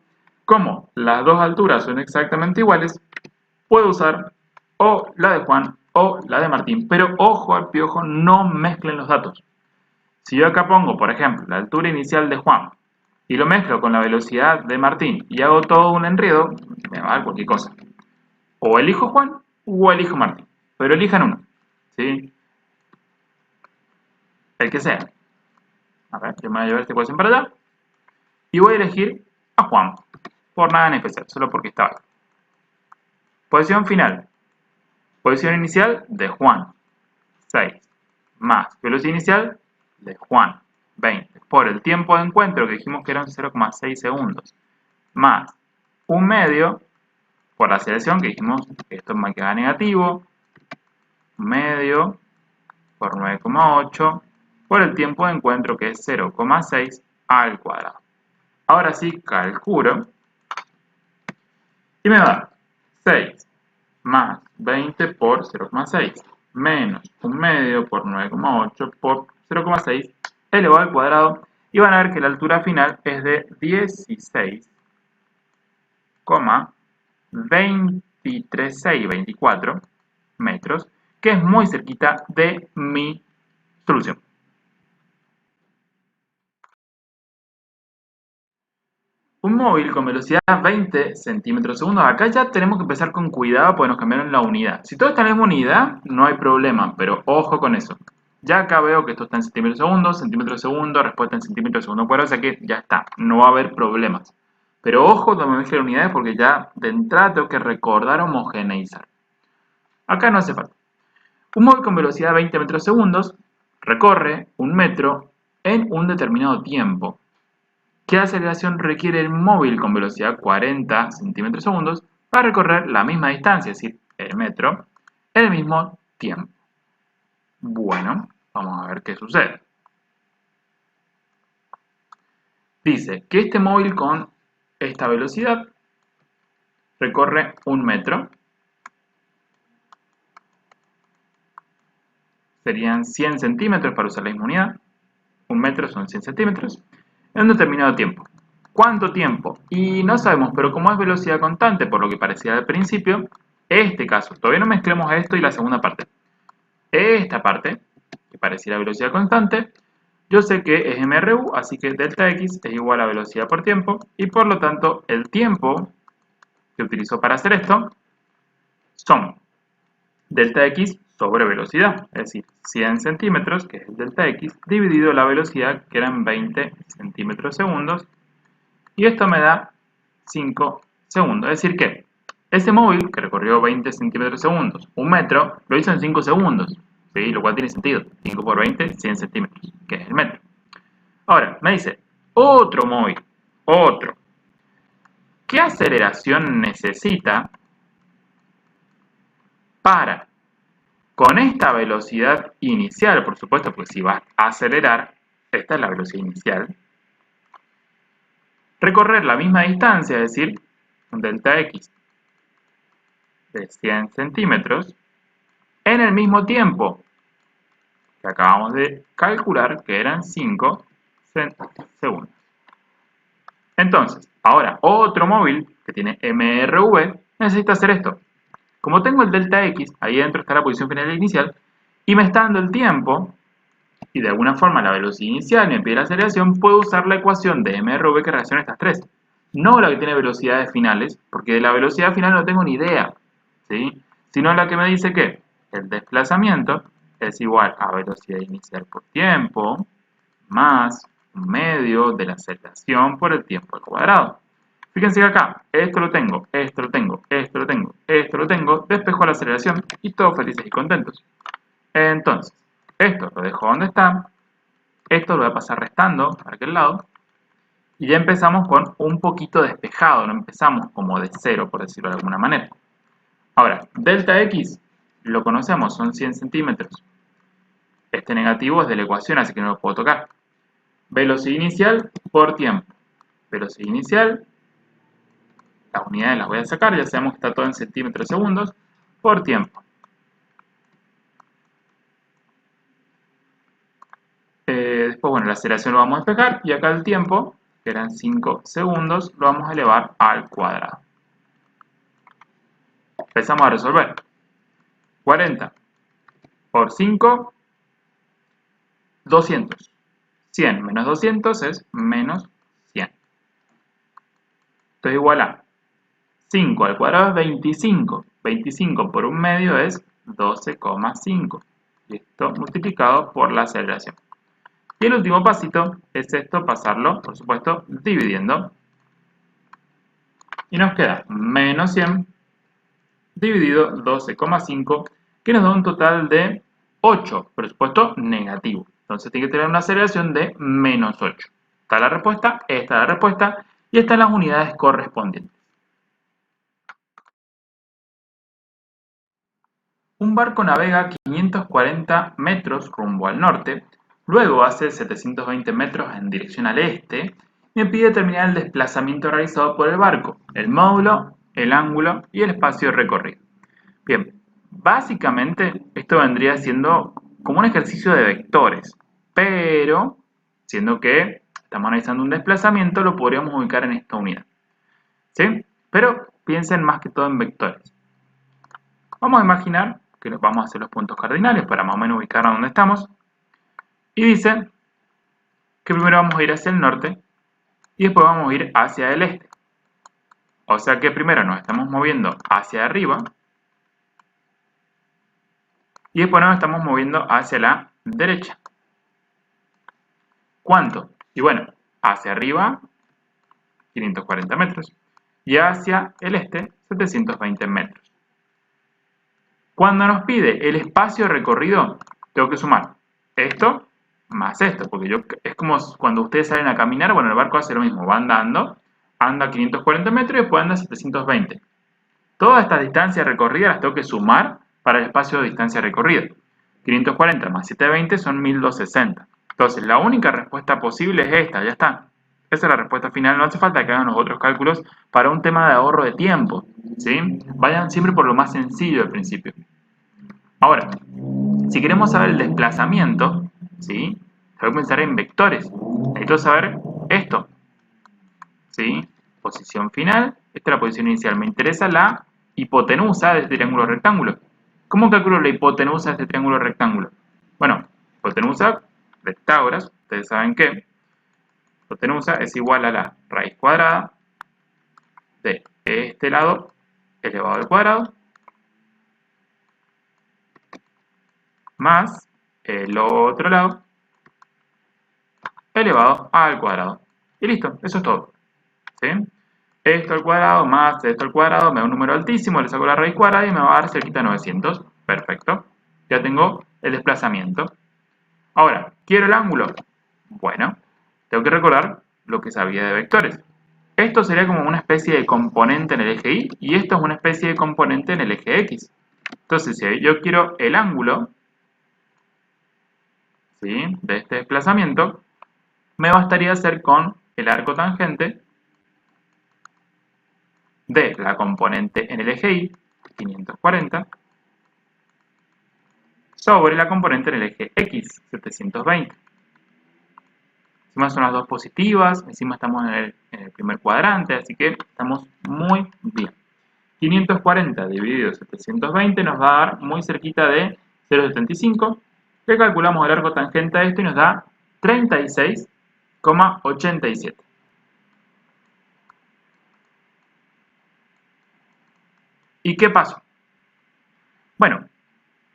como las dos alturas son exactamente iguales, puedo usar o la de Juan o la de Martín. Pero ojo al piojo, no mezclen los datos. Si yo acá pongo, por ejemplo, la altura inicial de Juan y lo mezclo con la velocidad de Martín y hago todo un enredo, me va a dar cualquier cosa. O elijo Juan o elijo Martín. Pero elijan uno. ¿Sí? El que sea. A ver, yo me voy a llevar esta ecuación para allá. Y voy a elegir a Juan. Por nada en especial, solo porque estaba ahí. Posición final. Posición inicial de Juan. 6. Más velocidad inicial de Juan. 20. Por el tiempo de encuentro que dijimos que eran 0,6 segundos. Más 1 medio por la aceleración que dijimos que esto me queda negativo. 1 medio por 9,8 por el tiempo de encuentro que es 0,6 al cuadrado. Ahora sí calculo y me da 6 más 20 por 0,6 menos 1 medio por 9,8 por 0,6 elevado al cuadrado, y van a ver que la altura final es de 16,23624 metros, que es muy cerquita de mi solución. Un móvil con velocidad 20 centímetros segundo. Acá ya tenemos que empezar con cuidado porque nos cambiaron la unidad. Si todo está en la misma unidad, no hay problema, pero ojo con eso. Ya acá veo que esto está en centímetros segundo, respuesta en centímetros segundo cuadrado, o sea que ya está, no va a haber problemas. Pero ojo cuando me mezclen unidades porque ya de entrada tengo que recordar homogeneizar. Acá no hace falta. Un móvil con velocidad 20 metros segundos recorre 1 metro en un determinado tiempo. ¿Qué aceleración requiere el móvil con velocidad 40 centímetros segundos para recorrer la misma distancia, es decir, el metro, en el mismo tiempo? Bueno, vamos a ver qué sucede. Dice que este móvil con esta velocidad recorre 1 metro. Serían 100 centímetros para usar la misma unidad. 1 metro son 100 centímetros. En un determinado tiempo. ¿Cuánto tiempo? Y no sabemos, pero como es velocidad constante, por lo que parecía al principio, este caso, todavía no mezclemos esto y la segunda parte. Esta parte, que pareciera velocidad constante, yo sé que es MRU, así que delta X es igual a velocidad por tiempo, y por lo tanto el tiempo que utilizo para hacer esto son delta X sobre velocidad, es decir, 100 centímetros, que es el delta X, dividido la velocidad, que eran 20 centímetros segundos, y esto me da 5 segundos. Es decir que ese móvil que recorrió 20 centímetros segundos, 1 metro, lo hizo en 5 segundos, ¿sí? Lo cual tiene sentido. 5 por 20, 100 centímetros, que es el metro. Ahora, me dice, otro móvil, otro. ¿Qué aceleración necesita para, con esta velocidad inicial, por supuesto, porque si va a acelerar, esta es la velocidad inicial, recorrer la misma distancia, es decir, un delta X de 100 centímetros, en el mismo tiempo que acabamos de calcular, que eran 5 segundos. Entonces, Ahora, otro móvil que tiene MRV necesita hacer esto. Como tengo el delta X, ahí dentro está la posición final e inicial, y me está dando el tiempo, y de alguna forma la velocidad inicial me pide la aceleración, puedo usar la ecuación de MRV que relaciona estas tres. No la que tiene velocidades finales, porque de la velocidad final no tengo ni idea, ¿sí? Sino la que me dice que el desplazamiento es igual a velocidad inicial por tiempo, más un medio de la aceleración por el tiempo al cuadrado. Fíjense que acá, esto lo tengo, esto lo tengo, esto lo tengo, esto lo tengo, despejo la aceleración y todos felices y contentos. Entonces, esto lo dejo donde está, esto lo voy a pasar restando para aquel lado, y ya empezamos con un poquito despejado, no empezamos como de cero, por decirlo de alguna manera. Ahora, delta X, lo conocemos, son 100 centímetros. Este negativo es de la ecuación, así que no lo puedo tocar. Velocidad inicial por tiempo. Velocidad inicial, las unidades las voy a sacar, ya sabemos que está todo en centímetros segundos, por tiempo. Después, bueno, la aceleración lo vamos a despejar y acá el tiempo, que eran 5 segundos, lo vamos a elevar al cuadrado. Empezamos a resolver. 40 por 5, 200. 100 menos 200 es menos 100. Esto es igual a 5 al cuadrado es 25. 25 por un medio es 12,5. Y esto multiplicado por la aceleración. Y el último pasito es esto, pasarlo, por supuesto, dividiendo. Y nos queda menos 100 dividido 12,5, que nos da un total de 8, por supuesto, negativo. Entonces tiene que tener una aceleración de menos 8. Está la respuesta, esta es la respuesta, y están las unidades correspondientes. Un barco navega 540 metros rumbo al norte, luego hace 720 metros en dirección al este, y me pide determinar el desplazamiento realizado por el barco, el módulo, el ángulo y el espacio recorrido. Bien, básicamente esto vendría siendo como un ejercicio de vectores, pero siendo que estamos analizando un desplazamiento, lo podríamos ubicar en esta unidad. ¿Sí? Pero piensen más que todo en vectores. Vamos a imaginar que nos vamos a hacer los puntos cardinales para más o menos ubicar a dónde estamos. Y dice que primero vamos a ir hacia el norte y después vamos a ir hacia el este. O sea que primero nos estamos moviendo hacia arriba y después nos estamos moviendo hacia la derecha. ¿Cuánto? Y bueno, hacia arriba 540 metros y hacia el este 720 metros. Cuando nos pide el espacio recorrido, tengo que sumar esto más esto, porque es como cuando ustedes salen a caminar, bueno, el barco hace lo mismo, va andando, anda 540 metros y después anda 720. Todas estas distancias recorridas las tengo que sumar para el espacio de distancia recorrida. 540 más 720 son 1260. Entonces, la única respuesta posible es esta, ya está. Esa es la respuesta final, no hace falta que hagan los otros cálculos para un tema de ahorro de tiempo, ¿sí? Vayan siempre por lo más sencillo al principio. Ahora, si queremos saber el desplazamiento, ¿sí? Tengo que pensar en vectores. Necesito saber esto, ¿sí? Posición final, esta es la posición inicial. Me interesa la hipotenusa de este triángulo rectángulo. ¿Cómo calculo la hipotenusa de este triángulo rectángulo? Bueno, hipotenusa de Pitágoras, ustedes saben que hipotenusa es igual a la raíz cuadrada de este lado elevado al cuadrado más el otro lado elevado al cuadrado. Y listo, eso es todo. ¿Sí? Esto al cuadrado más esto al cuadrado me da un número altísimo, le saco la raíz cuadrada y me va a dar cerquita de 900. Perfecto. Ya tengo el desplazamiento. Ahora, ¿quiero el ángulo? Bueno, tengo que recordar lo que sabía de vectores. Esto sería como una especie de componente en el eje Y y esto es una especie de componente en el eje X. Entonces, si yo quiero el ángulo, ¿sí?, de este desplazamiento, me bastaría hacer con el arco tangente de la componente en el eje Y, 540, sobre la componente en el eje X, 720. Encima son las dos positivas, encima estamos en el primer cuadrante, así que estamos muy bien. 540 dividido 720 nos va a dar muy cerquita de 0,75. Le calculamos el arco tangente a esto y nos da 36,87. ¿Y qué pasó? Bueno,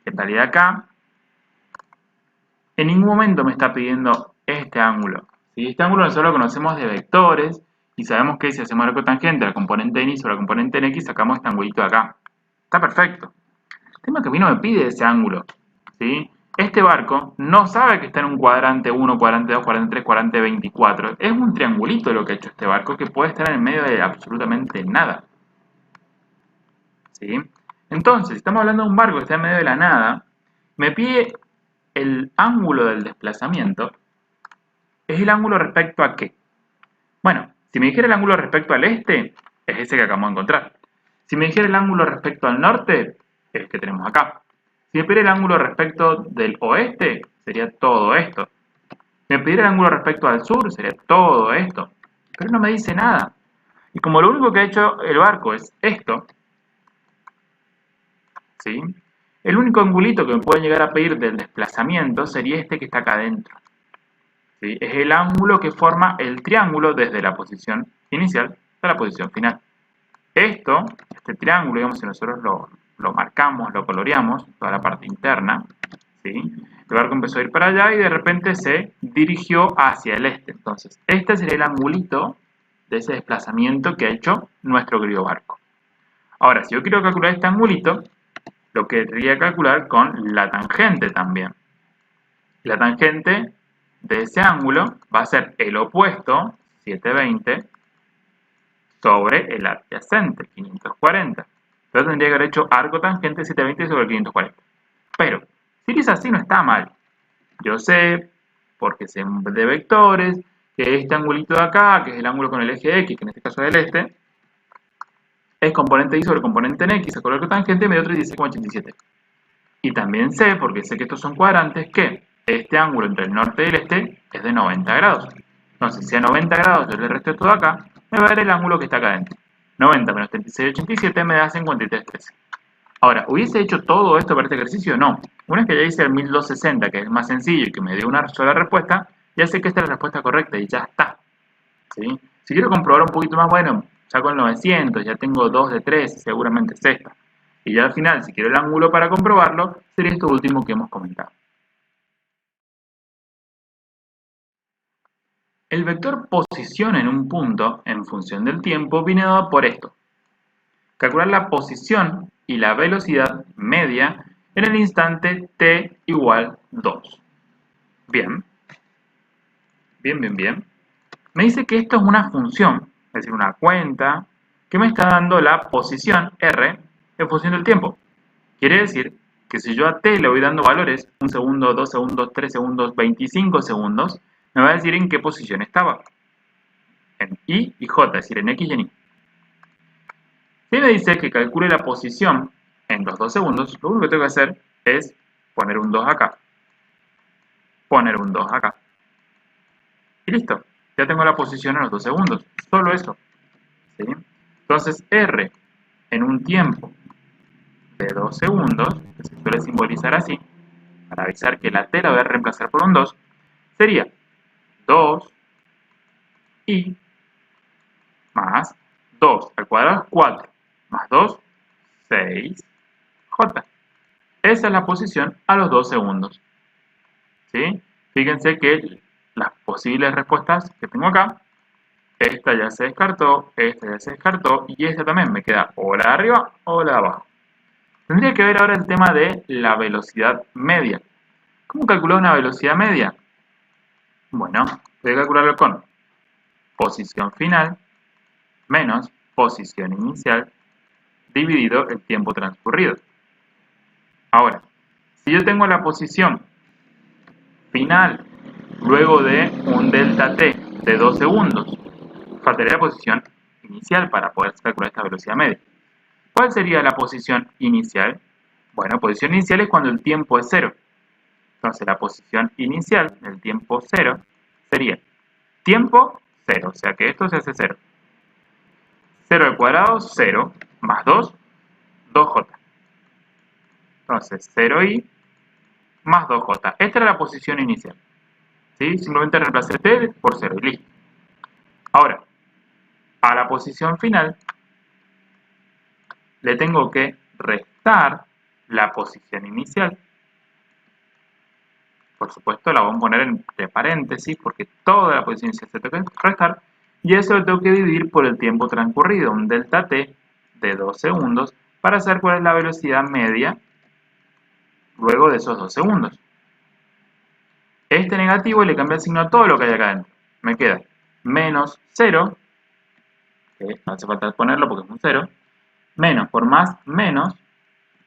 en realidad acá en ningún momento me está pidiendo este ángulo. ¿Sí? Este ángulo nosotros lo conocemos de vectores y sabemos que si hacemos arco tangente a la componente en y sobre la componente en x, sacamos este angulito de acá. Está perfecto. El tema es que a mí no me pide ese ángulo. ¿Sí? Este barco no sabe que está en un cuadrante 1, cuadrante 2, cuadrante 3, cuadrante 24. Es un triangulito lo que ha hecho este barco que puede estar en el medio de absolutamente nada. ¿Sí? Entonces, si estamos hablando de un barco que está en medio de la nada, me pide el ángulo del desplazamiento. ¿Es el ángulo respecto a qué? Bueno, si me dijera el ángulo respecto al este, es ese que acabamos de encontrar. Si me dijera el ángulo respecto al norte, es el que tenemos acá. Si me pidiera el ángulo respecto del oeste, sería todo esto. Si me pidiera el ángulo respecto al sur, sería todo esto. Pero no me dice nada. Y como lo único que ha hecho el barco es esto, ¿sí? El único angulito que me pueden llegar a pedir del desplazamiento sería este que está acá adentro. ¿Sí? Es el ángulo que forma el triángulo desde la posición inicial a la posición final. Este triángulo, digamos, si nosotros lo marcamos, lo coloreamos, toda la parte interna, ¿sí? El barco empezó a ir para allá y de repente se dirigió hacia el este. Entonces, este sería el angulito de ese desplazamiento que ha hecho nuestro querido barco. Ahora, si yo quiero calcular este angulito, lo querría calcular con la tangente también. La tangente de ese ángulo va a ser el opuesto, 720, sobre el adyacente, 540. Entonces tendría que haber hecho arco tangente 720 sobre el 540. Pero, si es así, no está mal. Yo sé, porque sé de vectores, que este angulito de acá, que es el ángulo con el eje X, que en este caso es el este, es componente Y sobre componente en X, con el arco tangente me dio 36,87. Y también sé, porque sé que estos son cuadrantes, que este ángulo entre el norte y el este es de 90 grados. Entonces, si a 90 grados yo le resto esto de acá, me va a dar el ángulo que está acá adentro. 90 menos 36,87 me da 53,13. Ahora, ¿hubiese hecho todo esto para este ejercicio? No. Una vez que ya hice el 1260, que es más sencillo y que me dio una sola respuesta, ya sé que esta es la respuesta correcta y ya está. ¿Sí? Si quiero comprobar un poquito más, bueno, saco el 900, ya tengo 2 de 3, seguramente es esta. Y ya al final, si quiero el ángulo para comprobarlo, sería esto último que hemos comentado. El vector posición en un punto, en función del tiempo, viene dado por esto. Calcular la posición y la velocidad media en el instante t igual 2. Bien. Bien. Me dice que esto es una función, es decir, una cuenta, que me está dando la posición r en función del tiempo. Quiere decir que si yo a t le voy dando valores, 1 segundo, 2 segundos, 3 segundos, 25 segundos, me va a decir en qué posición estaba. En y j, es decir, en x y en y. Si me dice que calcule la posición en los 2 segundos, lo único que tengo que hacer es poner un 2 acá, poner un 2 acá. Y listo, ya tengo la posición en los 2 segundos, solo eso. ¿Sí? Entonces r en un tiempo de 2 segundos, que se suele simbolizar así, para avisar que la t la voy a reemplazar por un 2, sería 2 y más 2 al cuadrado es 4, más 2, 6, j. Esa es la posición a los 2 segundos. ¿Sí? Fíjense que las posibles respuestas que tengo acá, esta ya se descartó, esta ya se descartó y esta también me queda o la de arriba o la de abajo. Tendría que ver ahora el tema de la velocidad media. ¿Cómo calcular una velocidad media? Bueno, voy a calcularlo con posición final menos posición inicial dividido el tiempo transcurrido. Ahora, si yo tengo la posición final luego de un delta t de 2 segundos, faltaría la posición inicial para poder calcular esta velocidad media. ¿Cuál sería la posición inicial? Bueno, posición inicial es cuando el tiempo es 0. Entonces la posición inicial del tiempo 0 sería Tiempo, 0. O sea que esto se hace 0. 0 al cuadrado, 0. Más 2, 2j. Entonces, 0i más 2j. Esta era la posición inicial. ¿Sí? Simplemente reemplacé t por 0 y listo. Ahora, a la posición final le tengo que restar la posición inicial. Por supuesto, la vamos a poner entre paréntesis porque toda la posición inicial se tengo que restar. Y eso lo tengo que dividir por el tiempo transcurrido, un delta t de 2 segundos, para saber cuál es la velocidad media luego de esos 2 segundos. Este negativo le cambia el signo a todo lo que hay acá adentro. Me queda menos 0, que no hace falta ponerlo porque es un 0, menos por más menos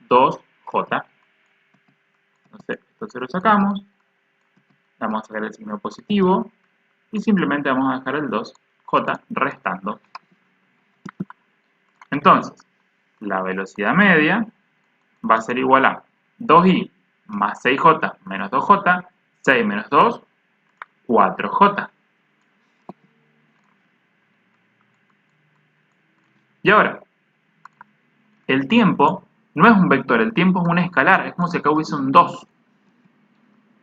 2j. Entonces, esto se lo sacamos, vamos a sacar el signo positivo y simplemente vamos a dejar el 2j restando. Entonces, la velocidad media va a ser igual a 2i más 6j menos 2j, 6 menos 2, 4j. Y ahora, el tiempo no es un vector, el tiempo es un escalar, es como si acá hubiese un 2.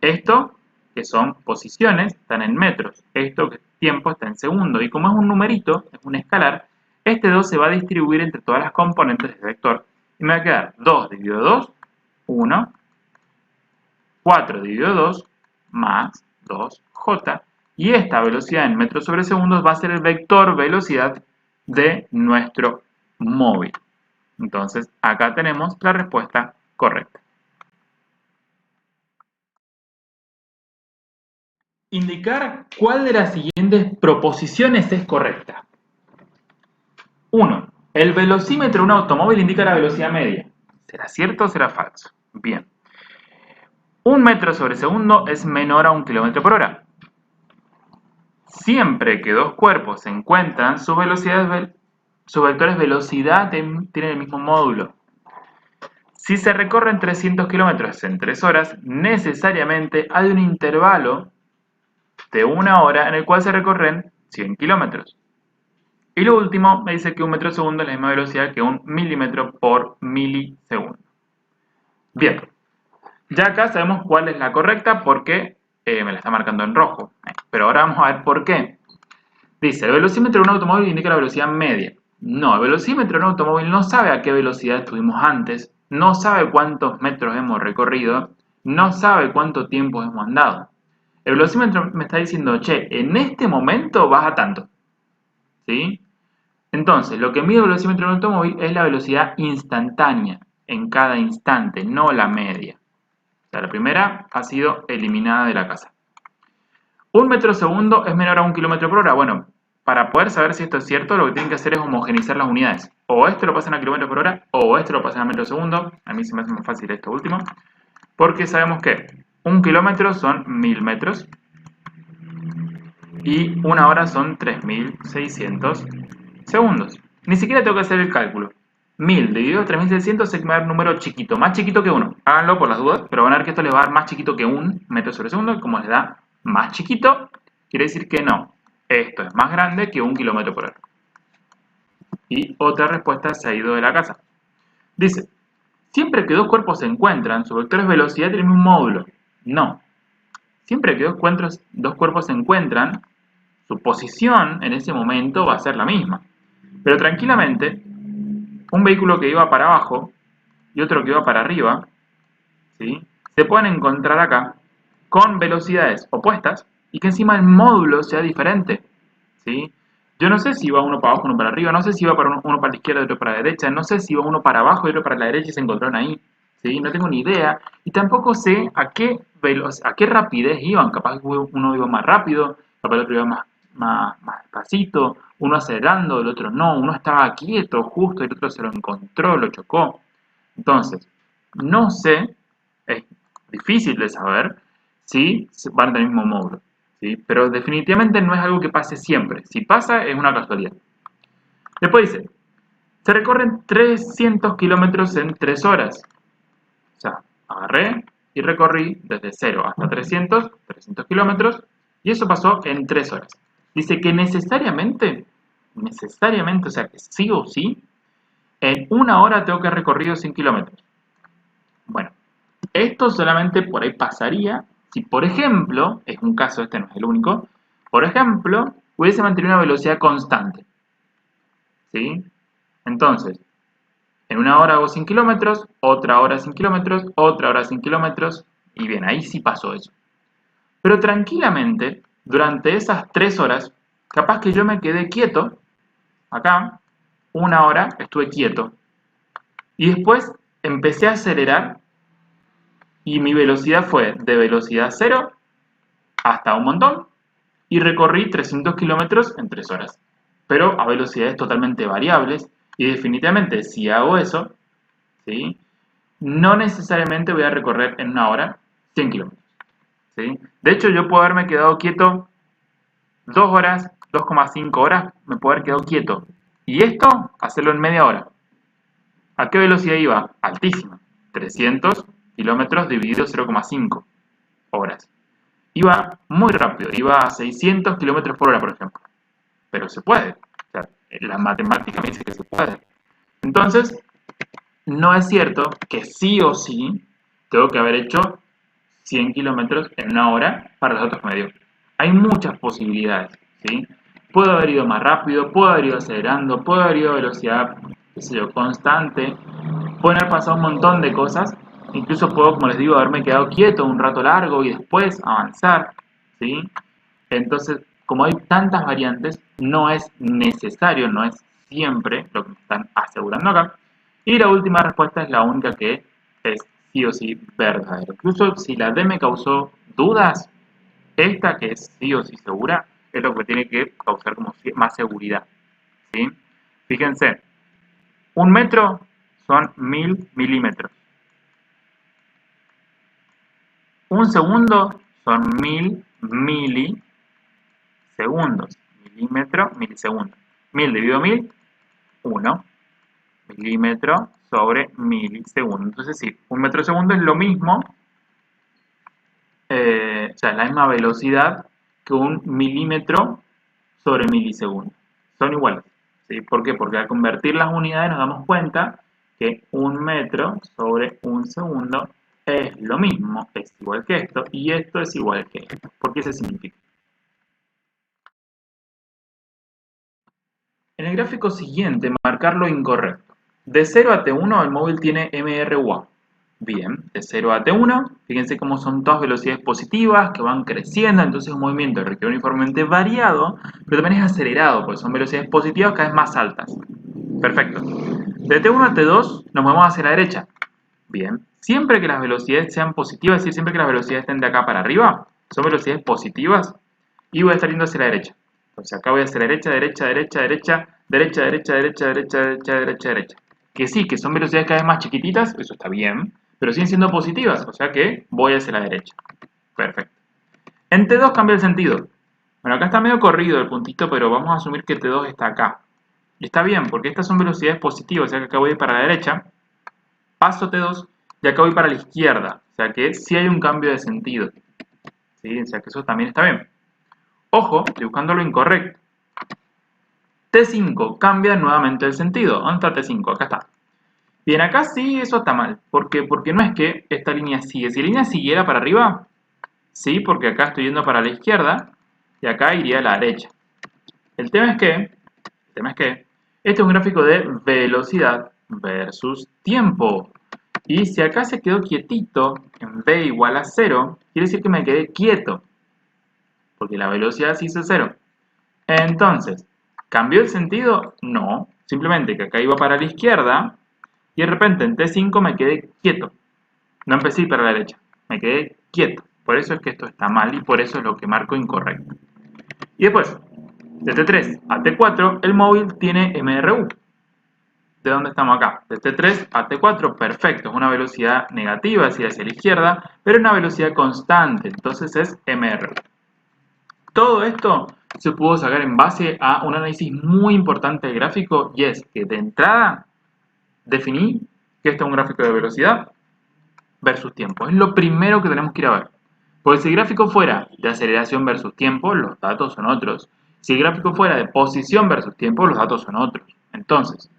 Esto, que son posiciones, están en metros. Esto, que es tiempo, está en segundos. Y como es un numerito, es un escalar, este 2 se va a distribuir entre todas las componentes del vector. Y me va a quedar 2 dividido 2, 1, 4 dividido 2, más 2j. Y esta velocidad en metros sobre segundos va a ser el vector velocidad de nuestro móvil. Entonces, acá tenemos la respuesta correcta. Indicar cuál de las siguientes proposiciones es correcta. 1. El velocímetro de un automóvil indica la velocidad media. ¿Será cierto o será falso? Bien. 1 metro sobre segundo es menor a 1 kilómetro por hora. Siempre que dos cuerpos se encuentran, sus vectores velocidad tienen el mismo módulo. Si se recorren 300 kilómetros en 3 horas, necesariamente hay un intervalo de 1 hora en el cual se recorren 100 kilómetros. Y lo último, me dice que 1 metro segundo es la misma velocidad que 1 milímetro por milisegundo. Bien, ya acá sabemos cuál es la correcta porque me la está marcando en rojo. Pero ahora vamos a ver por qué. Dice, el velocímetro de un automóvil indica la velocidad media. No, el velocímetro de un automóvil no sabe a qué velocidad estuvimos antes, no sabe cuántos metros hemos recorrido, no sabe cuánto tiempo hemos andado. El velocímetro me está diciendo, che, en este momento vas a tanto. ¿Sí? Entonces, lo que mide el velocímetro de un automóvil es la velocidad instantánea, en cada instante, no la media. O sea, la primera ha sido eliminada de la casa. 1 metro segundo es menor a 1 kilómetro por hora. Bueno, para poder saber si esto es cierto, lo que tienen que hacer es homogeneizar las unidades. O esto lo pasan a kilómetro por hora, o esto lo pasan a metro segundo. A mí se me hace más fácil esto último. Porque sabemos que 1 kilómetro son 1000 metros. Y 1 hora son 3600 segundos. Ni siquiera tengo que hacer el cálculo. 1000 dividido 3600 se me va a dar un número chiquito, más chiquito que 1. Háganlo por las dudas, pero van a ver que esto les va a dar más chiquito que 1 metro sobre segundo. Y como les da más chiquito, quiere decir que no. Esto es más grande que 1 kilómetro por hora. Y otra respuesta se ha ido de la casa. Dice, siempre que dos cuerpos se encuentran, su vector es velocidad tiene un módulo. No. Siempre que dos cuerpos se encuentran, su posición en ese momento va a ser la misma. Pero tranquilamente, un vehículo que iba para abajo y otro que iba para arriba, ¿sí?, se pueden encontrar acá con velocidades opuestas y que encima el módulo sea diferente. ¿Sí? Yo no sé si va uno para abajo, uno para arriba, no sé si va uno para la izquierda y otro para la derecha, no sé si va uno para abajo y otro para la derecha y se encontraron ahí. ¿Sí? No tengo ni idea. Y tampoco sé a qué rapidez iban. Capaz uno iba más rápido, capaz el otro iba más despacito, uno acelerando, el otro no, uno estaba quieto justo y el otro se lo encontró, lo chocó. Entonces, no sé, es difícil de saber si van del mismo módulo. ¿Sí? Pero definitivamente no es algo que pase siempre. Si pasa, es una casualidad. Después dice, se recorren 300 kilómetros en 3 horas. O sea, agarré y recorrí desde 0 hasta 300 kilómetros, y eso pasó en 3 horas. Dice que necesariamente, o sea que sí o sí, en una hora tengo que haber recorrido 100 kilómetros. Bueno, esto solamente por ahí pasaría si, por ejemplo, es un caso, este no es el único, por ejemplo, hubiese mantenido una velocidad constante. ¿Sí? Entonces, en una hora hago 100 kilómetros, otra hora 100 kilómetros, otra hora 100 kilómetros, y bien, ahí sí pasó eso. Pero tranquilamente, durante esas 3 horas, capaz que yo me quedé quieto, acá, una hora estuve quieto, y después empecé a acelerar, y mi velocidad fue de velocidad 0 hasta un montón, y recorrí 300 kilómetros en 3 horas. Pero a velocidades totalmente variables, y definitivamente si hago eso, ¿sí? No necesariamente voy a recorrer en una hora 100 kilómetros. ¿Sí? De hecho, yo puedo haberme quedado quieto 2 horas, 2,5 horas, me puedo haber quedado quieto. Y esto, hacerlo en media hora. ¿A qué velocidad iba? Altísima. 300 kilómetros dividido 0,5 horas. Iba muy rápido, iba a 600 kilómetros por hora, por ejemplo. Pero se puede. O sea, la matemática me dice que se puede. Entonces, no es cierto que sí o sí tengo que haber hecho 100 kilómetros en una hora para los datos que me dio. Hay muchas posibilidades, ¿sí? Puedo haber ido más rápido, puedo haber ido acelerando, puedo haber ido a velocidad, qué sé yo, constante, pueden haber pasado un montón de cosas, incluso puedo, como les digo, haberme quedado quieto un rato largo y después avanzar, ¿sí? Entonces, como hay tantas variantes, no es necesario, no es siempre lo que me están asegurando acá. Y la última respuesta es la única que es sí o sí verdadero. Incluso si la D me causó dudas, esta que es sí o sí segura, es lo que tiene que causar como más seguridad, ¿sí? Fíjense, un metro son 1000 milímetros. Un segundo son 1000 milisegundos. Milímetro, milisegundo. 1000 dividido 1000, 1 milímetro sobre milisegundo. Entonces sí, un metro segundo es lo mismo, o sea, la misma velocidad que un milímetro sobre milisegundo. Son iguales. ¿Sí? ¿Por qué? Porque al convertir las unidades nos damos cuenta que un metro sobre un segundo es lo mismo, es igual que esto, y esto es igual que esto. ¿Por qué se significa? En el gráfico siguiente, marcar lo incorrecto. De 0 a T1 el móvil tiene MRUA. Bien, de 0 a T1, fíjense cómo son todas velocidades positivas que van creciendo, entonces un movimiento requiere uniformemente variado, pero también es acelerado, porque son velocidades positivas cada vez más altas. Perfecto. De T1 a T2 nos movemos hacia la derecha. Bien, siempre que las velocidades sean positivas, es decir, siempre que las velocidades estén de acá para arriba, son velocidades positivas y voy a estar yendo hacia la derecha. Entonces acá voy hacia la derecha, derecha, derecha, derecha, derecha, derecha, derecha, derecha, derecha, derecha, derecha. Que sí, que son velocidades cada vez más chiquititas, eso está bien, pero siguen siendo positivas, o sea que voy hacia la derecha. Perfecto. En T2 cambia el sentido. Bueno, acá está medio corrido el puntito, pero vamos a asumir que T2 está acá. Y está bien, porque estas son velocidades positivas, o sea que acá voy para la derecha, paso T2 y acá voy para la izquierda, o sea que sí hay un cambio de sentido. ¿Sí? O sea que eso también está bien. Ojo, estoy buscando lo incorrecto. T5 cambia nuevamente el sentido. ¿Dónde está T5? Acá está. Bien, acá sí eso está mal. ¿Por qué? Porque no es que esta línea sigue. Si la línea siguiera para arriba, sí, porque acá estoy yendo para la izquierda y acá iría a la derecha. El tema es que este es un gráfico de velocidad versus tiempo. Y si acá se quedó quietito en v igual a 0, quiere decir que me quedé quieto. Porque la velocidad se hizo 0. Entonces, ¿cambió el sentido? No. Simplemente que acá iba para la izquierda y de repente en T5 me quedé quieto. No empecé a ir para la derecha. Me quedé quieto. Por eso es que esto está mal y por eso es lo que marco incorrecto. Y después, de T3 a T4, el móvil tiene MRU. ¿De dónde estamos acá? De T3 a T4, perfecto. Es una velocidad negativa, es decir, hacia la izquierda, pero una velocidad constante. Entonces es MRU. Todo esto se pudo sacar en base a un análisis muy importante del gráfico y es que de entrada definí que este es un gráfico de velocidad versus tiempo. Es lo primero que tenemos que ir a ver. Porque si el gráfico fuera de aceleración versus tiempo, los datos son otros. Si el gráfico fuera de posición versus tiempo, los datos son otros. Entonces,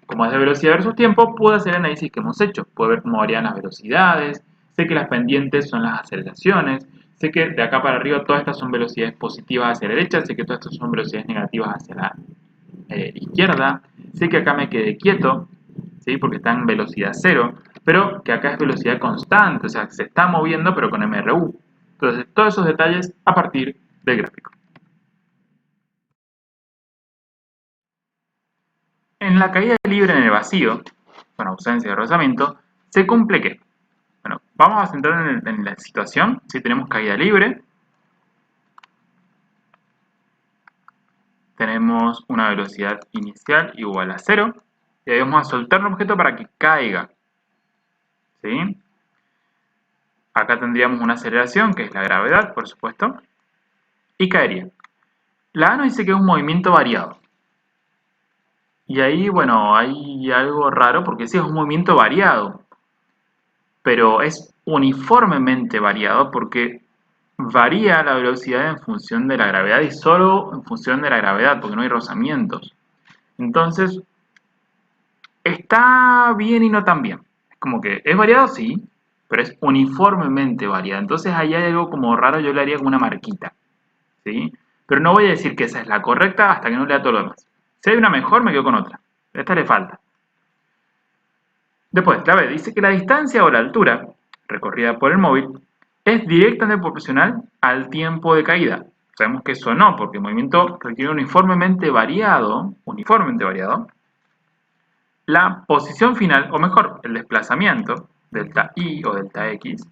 como es de velocidad versus tiempo, puedo hacer el análisis que hemos hecho. Puedo ver cómo varían las velocidades, sé que las pendientes son las aceleraciones, sé que de acá para arriba todas estas son velocidades positivas hacia la derecha, sé que todas estas son velocidades negativas hacia la izquierda, sé que acá me quedé quieto, ¿sí? Porque está en velocidad cero, pero que acá es velocidad constante, o sea, se está moviendo pero con MRU. Entonces, todos esos detalles a partir del gráfico. En la caída libre en el vacío, con ausencia de rozamiento, se cumple ¿qué? Bueno, vamos a centrarnos en la situación. Si tenemos caída libre, tenemos una velocidad inicial igual a 0, y ahí vamos a soltar un objeto para que caiga. ¿Sí? Acá tendríamos una aceleración, que es la gravedad, por supuesto, y caería. La A nos dice que es un movimiento variado. Y ahí, bueno, hay algo raro, porque sí es un movimiento variado, pero es uniformemente variado porque varía la velocidad en función de la gravedad y solo en función de la gravedad, porque no hay rozamientos. Entonces, está bien y no tan bien. Es como que es variado, sí, pero es uniformemente variado. Entonces ahí hay algo como raro, yo le haría como una marquita, ¿sí? Pero no voy a decir que esa es la correcta hasta que no lea todo lo demás. Si hay una mejor, me quedo con otra. Esta le falta. Después, la B dice que la distancia o la altura recorrida por el móvil es directamente proporcional al tiempo de caída. Sabemos que eso no, porque el movimiento requiere uniformemente variado, la posición final, o mejor, el desplazamiento, delta i o delta x,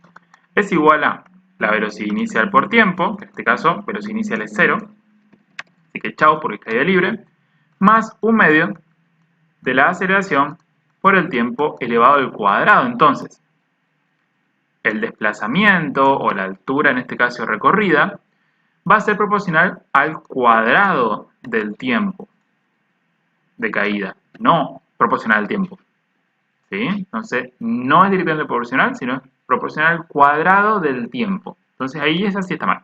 es igual a la velocidad inicial por tiempo, que en este caso velocidad inicial es 0, así que chao porque es caída libre, más un medio de la aceleración por el tiempo elevado al cuadrado. Entonces, el desplazamiento o la altura, en este caso recorrida, va a ser proporcional al cuadrado del tiempo de caída, no proporcional al tiempo. ¿Sí? Entonces, no es directamente proporcional, sino es proporcional al cuadrado del tiempo. Entonces, ahí esa sí está mal.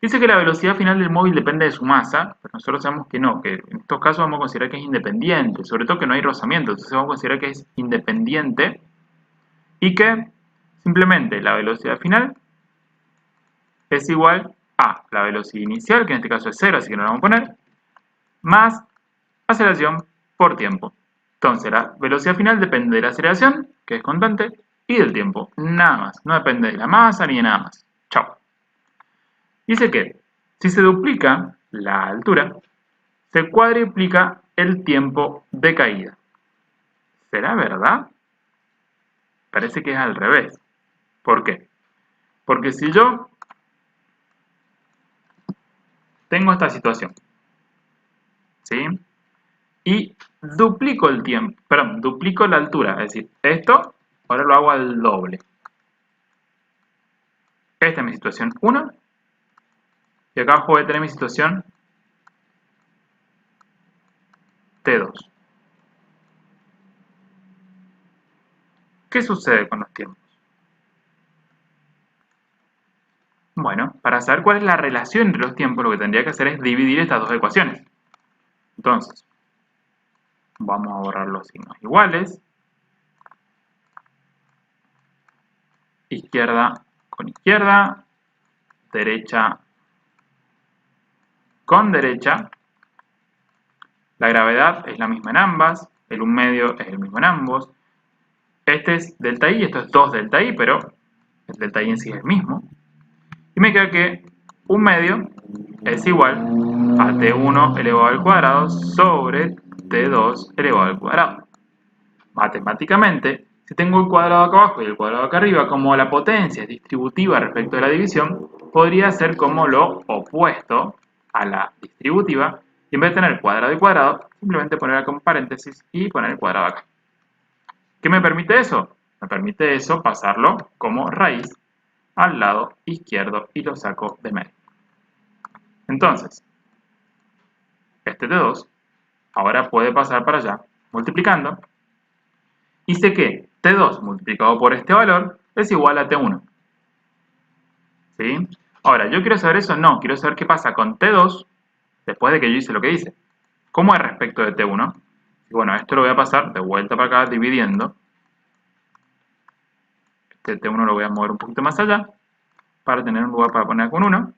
Dice que la velocidad final del móvil depende de su masa, pero nosotros sabemos que no, que en estos casos vamos a considerar que es independiente, sobre todo que no hay rozamiento, entonces vamos a considerar que es independiente y que simplemente la velocidad final es igual a la velocidad inicial, que en este caso es 0, así que no la vamos a poner, más aceleración por tiempo. Entonces, la velocidad final depende de la aceleración, que es constante, y del tiempo, nada más. No depende de la masa ni de nada más. Chao. Dice que si se duplica la altura, se cuadriplica el tiempo de caída. ¿Será verdad? Parece que es al revés. ¿Por qué? Porque si yo tengo esta situación, ¿sí? Y duplico el tiempo, perdón, duplico la altura, es decir, esto ahora lo hago al doble. Esta es mi situación 1 y acá abajo voy a tener mi situación T2. ¿Qué sucede con los tiempos? Bueno, para saber cuál es la relación entre los tiempos, lo que tendría que hacer es dividir estas dos ecuaciones. Entonces, vamos a borrar los signos iguales. Izquierda con izquierda, derecha con derecha. La gravedad es la misma en ambas, el 1 medio es el mismo en ambos. Este es delta i, esto es 2 delta i, pero el delta i en sí es el mismo. Y me queda que 1 medio es igual a t1 elevado al cuadrado sobre t2 elevado al cuadrado. Matemáticamente, si tengo el cuadrado acá abajo y el cuadrado acá arriba, como la potencia es distributiva respecto de la división, podría ser como lo opuesto a la distributiva, y en vez de tener cuadrado y cuadrado, simplemente poner acá un paréntesis y poner el cuadrado acá. ¿Qué me permite eso? Me permite eso pasarlo como raíz al lado izquierdo y lo saco de medio. Entonces, este T2 ahora puede pasar para allá multiplicando y sé que T2 multiplicado por este valor es igual a T1. ¿Sí? Ahora, ¿yo quiero saber eso? No, quiero saber qué pasa con T2 después de que yo hice lo que hice. ¿Cómo es respecto de T1? Y bueno, esto lo voy a pasar de vuelta para acá dividiendo. Este T1 lo voy a mover un poquito más allá para tener un lugar para poner con 1.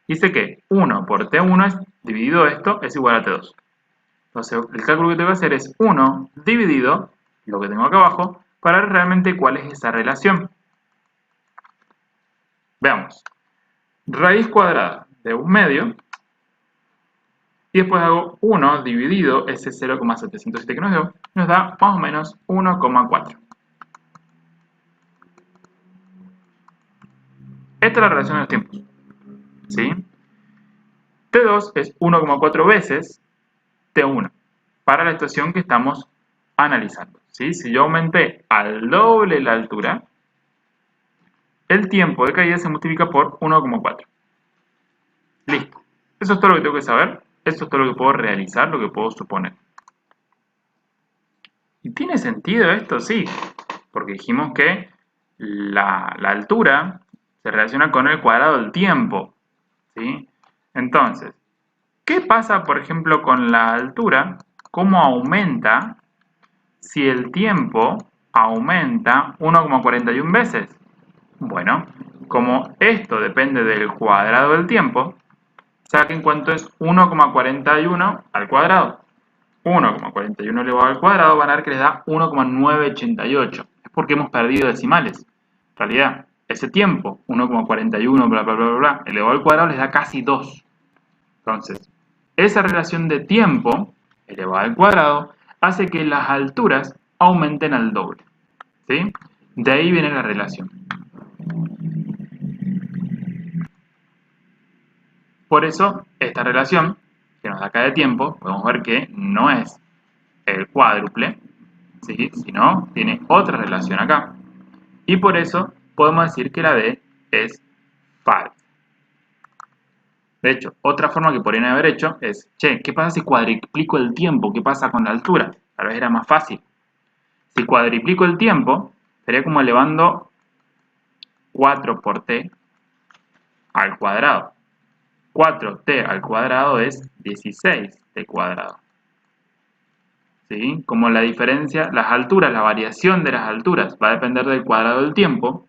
Dice que 1 por T1 dividido esto es igual a T2. Entonces, el cálculo que tengo que hacer es 1 dividido lo que tengo acá abajo para ver realmente cuál es esa relación. Veamos. Raíz cuadrada de 1/2 y después hago 1 dividido ese 0,707 que nos dio, nos da más o menos 1,4. Esta es la relación de los tiempos. ¿Sí? T2 es 1,4 veces T1 para la situación que estamos analizando. ¿Sí? Si yo aumenté al doble la altura, el tiempo de caída se multiplica por 1,4. Listo. Eso es todo lo que tengo que saber. Eso es todo lo que puedo realizar, lo que puedo suponer. ¿Y tiene sentido esto? Sí. Porque dijimos que la altura se relaciona con el cuadrado del tiempo. ¿Sí? Entonces, ¿qué pasa, por ejemplo, con la altura? ¿Cómo aumenta si el tiempo aumenta 1,41 veces? Bueno, como esto depende del cuadrado del tiempo, saquen cuánto es 1,41 al cuadrado. 1,41 elevado al cuadrado van a ver que les da 1,988. Es porque hemos perdido decimales. En realidad, ese tiempo, 1,41 bla bla bla bla, elevado al cuadrado les da casi 2. Entonces, esa relación de tiempo elevado al cuadrado hace que las alturas aumenten al doble. ¿Sí? De ahí viene la relación. Por eso, esta relación que nos da acá de tiempo, podemos ver que no es el cuádruple, ¿sí? Sino tiene otra relación acá. Y por eso podemos decir que la D es falsa. De hecho, otra forma que podrían haber hecho es, che, ¿qué pasa si cuadriplico el tiempo? ¿Qué pasa con la altura? Tal vez era más fácil. Si cuadriplico el tiempo, sería como elevando 4 por t al cuadrado. 4t al cuadrado es 16t cuadrado. ¿Sí? Como la diferencia, las alturas, la variación de las alturas va a depender del cuadrado del tiempo,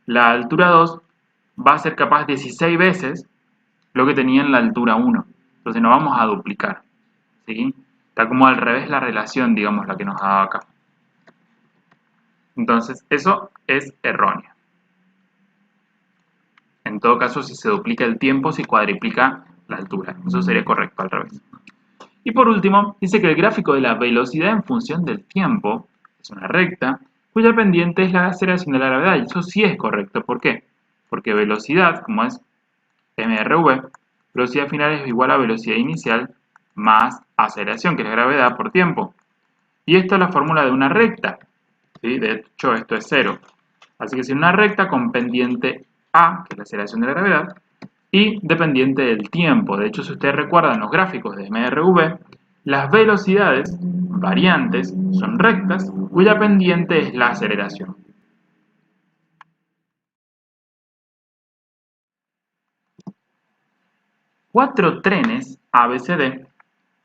la altura 2 va a ser capaz 16 veces lo que tenía en la altura 1. Entonces no vamos a duplicar. ¿Sí? Está como al revés la relación, digamos, la que nos ha dado acá. Entonces, eso es erróneo. En todo caso, si se duplica el tiempo, se cuadriplica la altura. Eso sería correcto al revés. Y por último, dice que el gráfico de la velocidad en función del tiempo es una recta cuya pendiente es la aceleración de la gravedad. Y eso sí es correcto. ¿Por qué? Porque velocidad, como es mRv, velocidad final es igual a velocidad inicial más aceleración, que es la gravedad por tiempo. Y esta es la fórmula de una recta. ¿Sí? De hecho, esto es 0. Así que si una recta con pendiente A, que es la aceleración de la gravedad, y dependiente del tiempo. De hecho, si ustedes recuerdan los gráficos de mRv, las velocidades variantes son rectas cuya pendiente es la aceleración. Cuatro trenes ABCD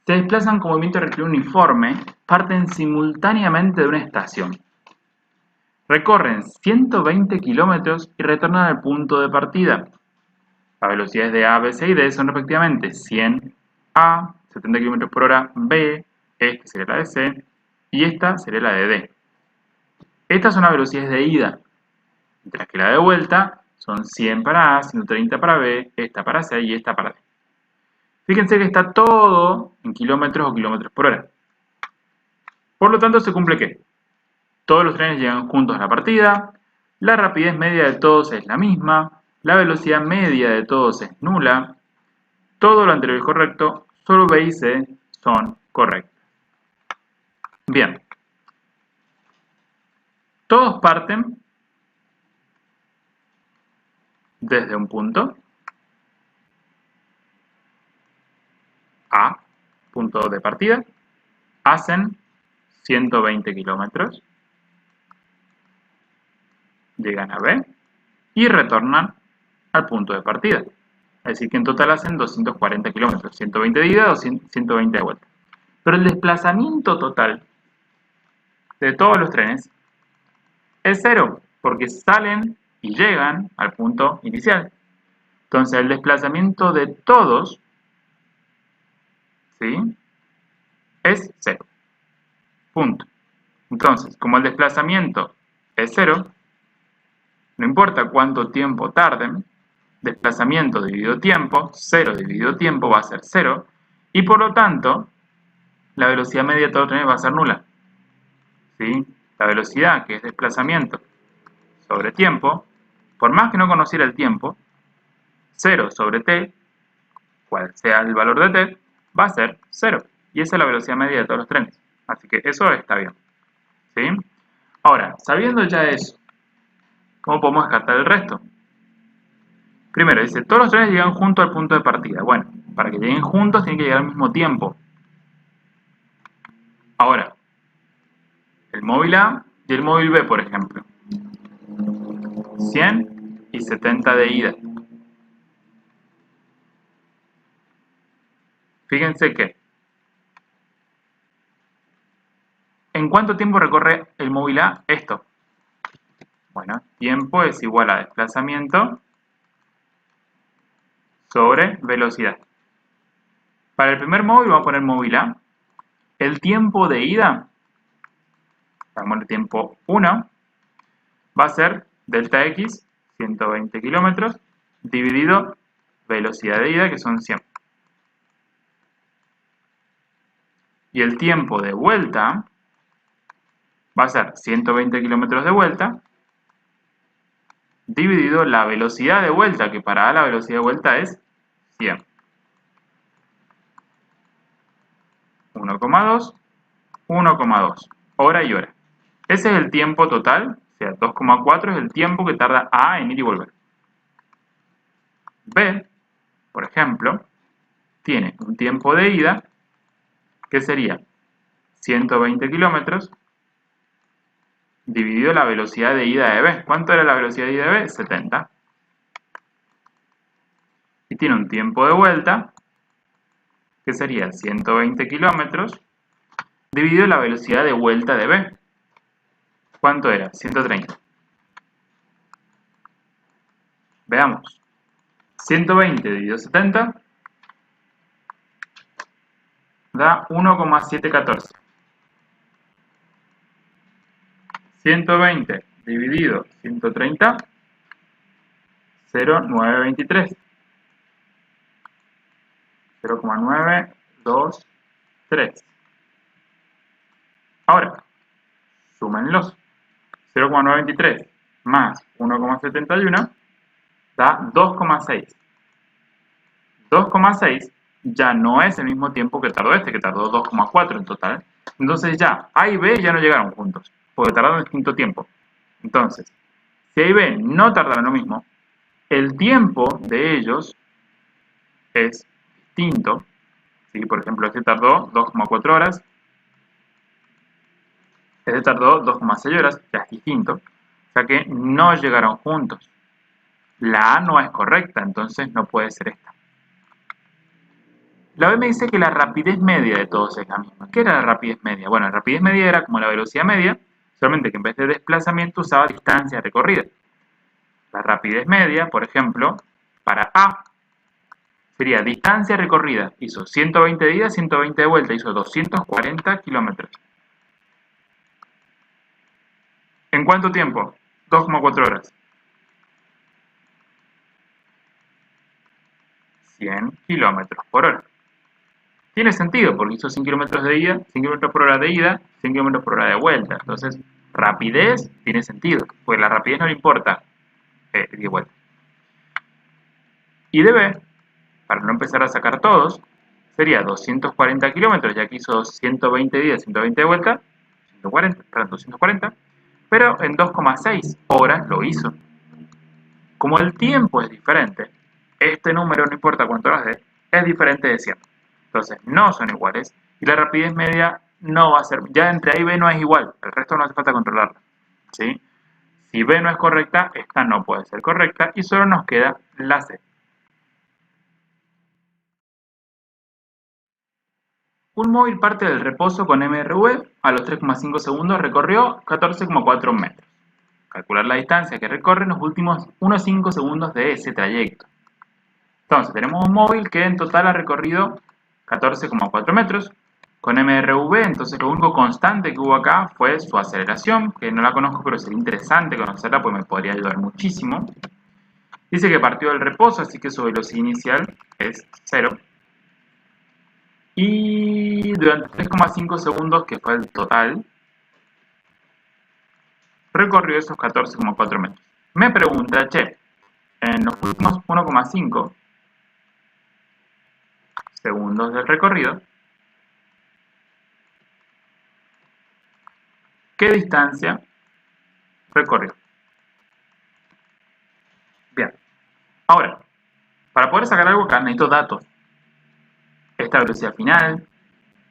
se desplazan con movimiento rectilíneo uniforme, parten simultáneamente de una estación. Recorren 120 kilómetros y retornan al punto de partida. Las velocidades de A, B, C y D son respectivamente 100 A, 70 km por hora B, esta sería la de C y esta sería la de D. Estas son las velocidades de ida, mientras que la de vuelta son 100 para A, 130 para B, esta para C y esta para D. Fíjense que está todo en kilómetros o kilómetros por hora. Por lo tanto, se cumple que todos los trenes llegan juntos a la partida, la rapidez media de todos es la misma, la velocidad media de todos es nula, todo lo anterior es correcto, solo B y C son correctos. Bien. Todos parten desde un punto A, punto de partida, hacen 120 kilómetros, llegan a B y retornan al punto de partida. Es decir, que en total hacen 240 kilómetros, 120 de ida, 120 de vuelta. Pero el desplazamiento total de todos los trenes es cero, porque salen y llegan al punto inicial. Entonces, el desplazamiento de todos, ¿sí?, es cero. Punto. Entonces, como el desplazamiento es cero, no importa cuánto tiempo tarden, desplazamiento dividido tiempo, 0 dividido tiempo va a ser 0, y por lo tanto, la velocidad media de todo tren va a ser nula. ¿Sí? La velocidad, que es desplazamiento sobre tiempo, por más que no conociera el tiempo, 0 sobre t, cual sea el valor de t, va a ser 0. Y esa es la velocidad media de todos los trenes. Así que eso está bien. ¿Sí? Ahora, sabiendo ya eso, ¿cómo podemos descartar el resto? Primero, dice, todos los trenes llegan juntos al punto de partida. Bueno, para que lleguen juntos tienen que llegar al mismo tiempo. Ahora, el móvil A y el móvil B, por ejemplo. 100 y 70 de ida. Fíjense que, ¿en cuánto tiempo recorre el móvil A esto? Bueno, tiempo es igual a desplazamiento sobre velocidad. Para el primer móvil vamos a poner móvil A. El tiempo de ida, vamos al tiempo 1, va a ser delta x, 120 kilómetros, dividido velocidad de ida, que son 100. Y el tiempo de vuelta va a ser 120 kilómetros de vuelta, dividido la velocidad de vuelta, que para A la velocidad de vuelta es 100. 1,2, 1,2, hora y hora. Ese es el tiempo total, o sea, 2,4 es el tiempo que tarda A en ir y volver. B, por ejemplo, tiene un tiempo de ida que sería 120 kilómetros dividido la velocidad de ida de B. ¿Cuánto era la velocidad de ida de B? 70. Y tiene un tiempo de vuelta que sería 120 kilómetros dividido la velocidad de vuelta de B. ¿Cuánto era? 130. Veamos. 120 dividido 70 da 1,714. 120 dividido 130, 0,923. 0,923. Ahora, súmenlos. 0,923 más 1,71 da 2,6. 2,6 ya no es el mismo tiempo que tardó este, que tardó 2,4 en total. Entonces ya A y B ya no llegaron juntos, porque tardaron distinto tiempo. Entonces, si A y B no tardaron lo mismo, el tiempo de ellos es distinto. ¿Sí? Por ejemplo, este tardó 2,4 horas, este tardó 2,6 horas, ya es distinto. O sea que no llegaron juntos. La A no es correcta, entonces no puede ser esta. La B me dice que la rapidez media de todos es la misma. ¿Qué era la rapidez media? Bueno, la rapidez media era como la velocidad media, solamente que en vez de desplazamiento usaba distancia recorrida. La rapidez media, por ejemplo, para A, sería distancia recorrida. Hizo 120 de ida, 120 de vuelta, hizo 240 kilómetros. ¿En cuánto tiempo? 2,4 horas. 100 kilómetros por hora. Tiene sentido porque hizo 100 kilómetros de ida, 100 kilómetros por hora de ida, 100 kilómetros por hora de vuelta. Entonces, rapidez tiene sentido, porque la rapidez no le importa ida y vuelta. Y de B, para no empezar a sacar todos, sería 240 kilómetros, ya que hizo 120 de ida, 120 de vuelta, 240, pero en 2,6 horas lo hizo. Como el tiempo es diferente, este número, no importa cuánto horas dé, es diferente de 100. Entonces, no son iguales y la rapidez media no va a ser, ya entre A y B no es igual, el resto no hace falta controlarla. ¿Sí? Si B no es correcta, esta no puede ser correcta y solo nos queda la C. Un móvil parte del reposo con MRV, a los 3,5 segundos recorrió 14,4 metros. Calcular la distancia que recorre en los últimos 1,5 segundos de ese trayecto. Entonces, tenemos un móvil que en total ha recorrido 14,4 metros. Con MRV, entonces lo único constante que hubo acá fue su aceleración, que no la conozco, pero sería interesante conocerla, pues me podría ayudar muchísimo. Dice que partió del reposo, así que su velocidad inicial es 0. Y durante 3,5 segundos, que fue el total, recorrió esos 14,4 metros. Me pregunta, che, en los últimos 1,5 segundos del recorrido, ¿qué distancia recorrió? Bien. Ahora, para poder sacar algo acá necesito datos. Esta velocidad final,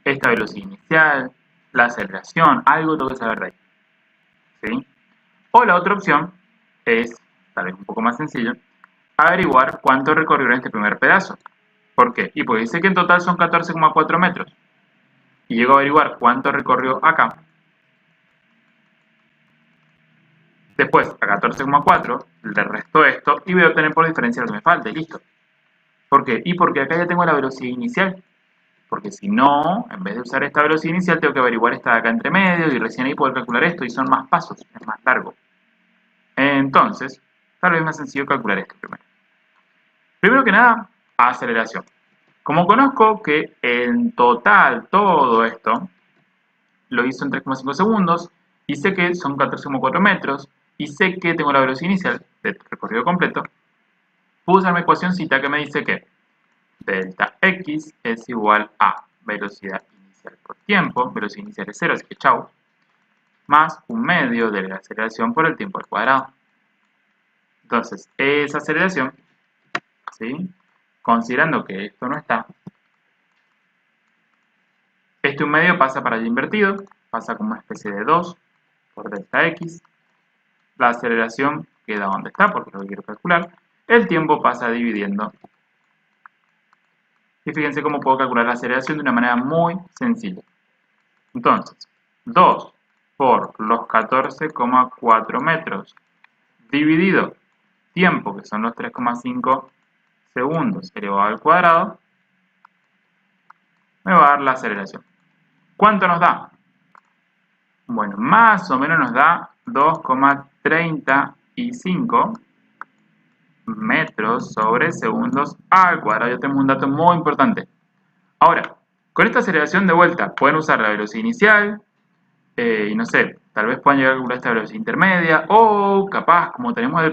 esta velocidad inicial, la aceleración, algo tengo que saber de ahí. ¿Sí? O la otra opción es, tal vez un poco más sencillo, averiguar cuánto recorrió en este primer pedazo. ¿Por qué? Y pues dice que en total son 14,4 metros. Y llego a averiguar cuánto recorrió acá. Después, a 14,4 le resto esto y voy a obtener por diferencia lo que me falta y listo. ¿Por qué? Y porque acá ya tengo la velocidad inicial. Porque si no, en vez de usar esta velocidad inicial, tengo que averiguar esta de acá entre medio y recién ahí poder calcular esto y son más pasos, es más largo. Entonces, tal vez es más sencillo calcular esto primero. Primero que nada, aceleración. Como conozco que en total todo esto lo hizo en 3,5 segundos y sé que son 14,4 metros y sé que tengo la velocidad inicial del recorrido completo, puedo usar mi ecuacióncita que me dice que delta x es igual a velocidad inicial por tiempo, velocidad inicial es 0, así que chau, más un medio de la aceleración por el tiempo al cuadrado. Entonces, esa aceleración, ¿sí? Considerando que esto no está, este un medio pasa para allá invertido, pasa como una especie de 2 por delta x, la aceleración queda donde está porque es lo que quiero calcular, el tiempo pasa dividiendo. Y fíjense cómo puedo calcular la aceleración de una manera muy sencilla. Entonces, 2 por los 14,4 metros dividido tiempo, que son los 3,5 segundos elevado al cuadrado, me va a dar la aceleración. ¿Cuánto nos da? Bueno, más o menos nos da 2,35 metros sobre segundos al cuadrado. Ya tenemos un dato muy importante. Ahora, con esta aceleración de vuelta, pueden usar la velocidad inicial, y no sé, tal vez puedan llegar a calcular esta velocidad intermedia, o capaz, como tenemos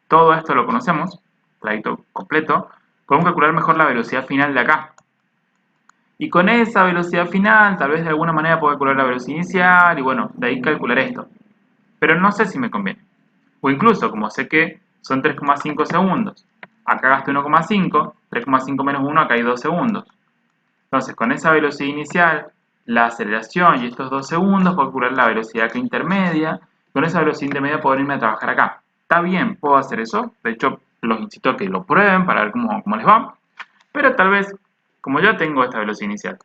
todo esto lo conocemos, trayecto completo, podemos calcular mejor la velocidad final de acá. Y con esa velocidad final, tal vez de alguna manera puedo calcular la velocidad inicial, y bueno, de ahí calcular esto. Pero no sé si me conviene. O incluso, como sé que son 3,5 segundos, acá gasté 1,5, 3,5 menos 1, acá hay 2 segundos. Entonces, con esa velocidad inicial, la aceleración y estos 2 segundos, puedo calcular la velocidad acá intermedia. Con esa velocidad intermedia puedo irme a trabajar acá. ¿Está bien? ¿Puedo hacer eso? De hecho, los incito a que lo prueben para ver cómo les va. Pero tal vez, como ya tengo esta velocidad inicial,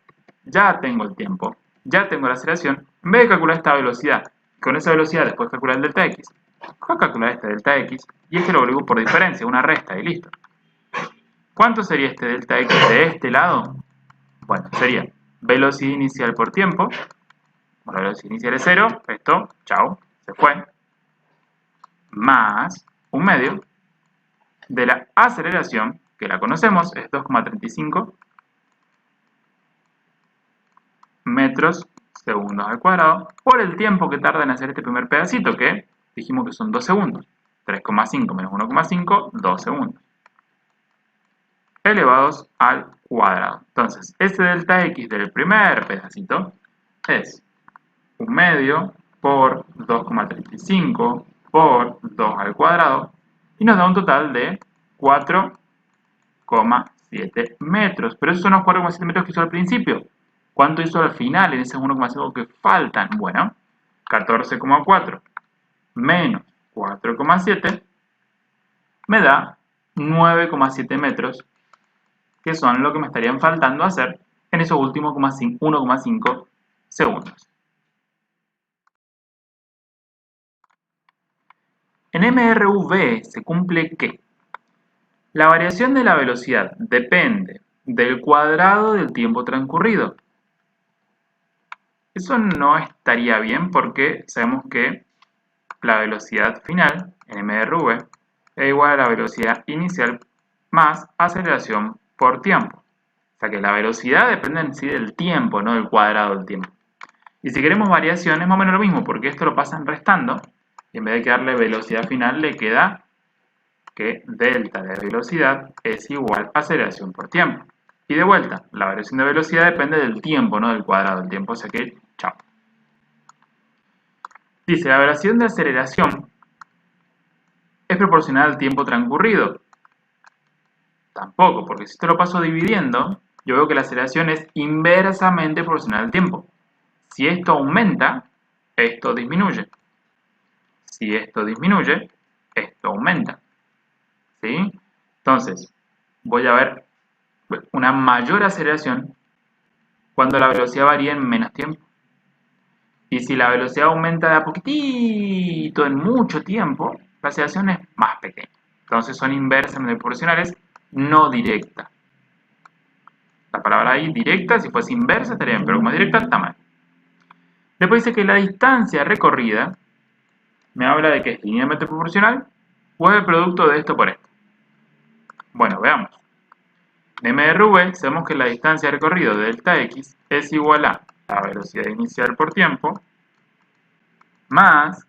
ya tengo el tiempo, ya tengo la aceleración, en vez de calcular esta velocidad, con esa velocidad después calcular el delta x, voy a calcular este delta x y este lo volvemos por diferencia, una resta y listo. ¿Cuánto sería este delta x de este lado? Bueno, sería velocidad inicial por tiempo. Bueno, la velocidad inicial es 0, esto, chao, se fue. Más un medio de la aceleración, que la conocemos, es 2,35 metros segundos al cuadrado, por el tiempo que tarda en hacer este primer pedacito, que dijimos que son 2 segundos. 3,5 menos 1,5, 2 segundos. Elevados al cuadrado. Entonces, ese delta x del primer pedacito es un medio por 2,35 por 2 al cuadrado y nos da un total de 4,7 metros. Pero esos son los 4,7 metros que hizo al principio. ¿Cuánto hizo al final en esos 1,5 que faltan? Bueno, 14,4 menos 4,7 me da 9,7 metros, que son lo que me estarían faltando hacer en esos últimos 1,5 segundos. En MRV se cumple que la variación de la velocidad depende del cuadrado del tiempo transcurrido. Eso no estaría bien porque sabemos que la velocidad final en MRV es igual a la velocidad inicial más aceleración por tiempo. O sea que la velocidad depende en sí del tiempo, no del cuadrado del tiempo. Y si queremos variación es más o menos lo mismo, porque esto lo pasan restando, y en vez de quedarle velocidad final le queda que delta de velocidad es igual a aceleración por tiempo. Y de vuelta, la variación de velocidad depende del tiempo, no del cuadrado del tiempo, o sea que, chao. Dice, la variación de aceleración es proporcional al tiempo transcurrido. Tampoco, porque si esto lo paso dividiendo, yo veo que la aceleración es inversamente proporcional al tiempo. Si esto aumenta, esto disminuye. Si esto disminuye, esto aumenta. ¿Sí? Entonces, voy a ver una mayor aceleración cuando la velocidad varía en menos tiempo. Y si la velocidad aumenta de a poquitito en mucho tiempo, la aceleración es más pequeña. Entonces son inversamente proporcionales, no directas. La palabra ahí, directa, si fuese inversa estaría bien, pero como es directa está mal. Después dice que la distancia recorrida me habla de que es linealmente proporcional o es el producto de esto por esto. Bueno, veamos. En MRV sabemos que la distancia recorrida de delta x es igual a la velocidad inicial por tiempo más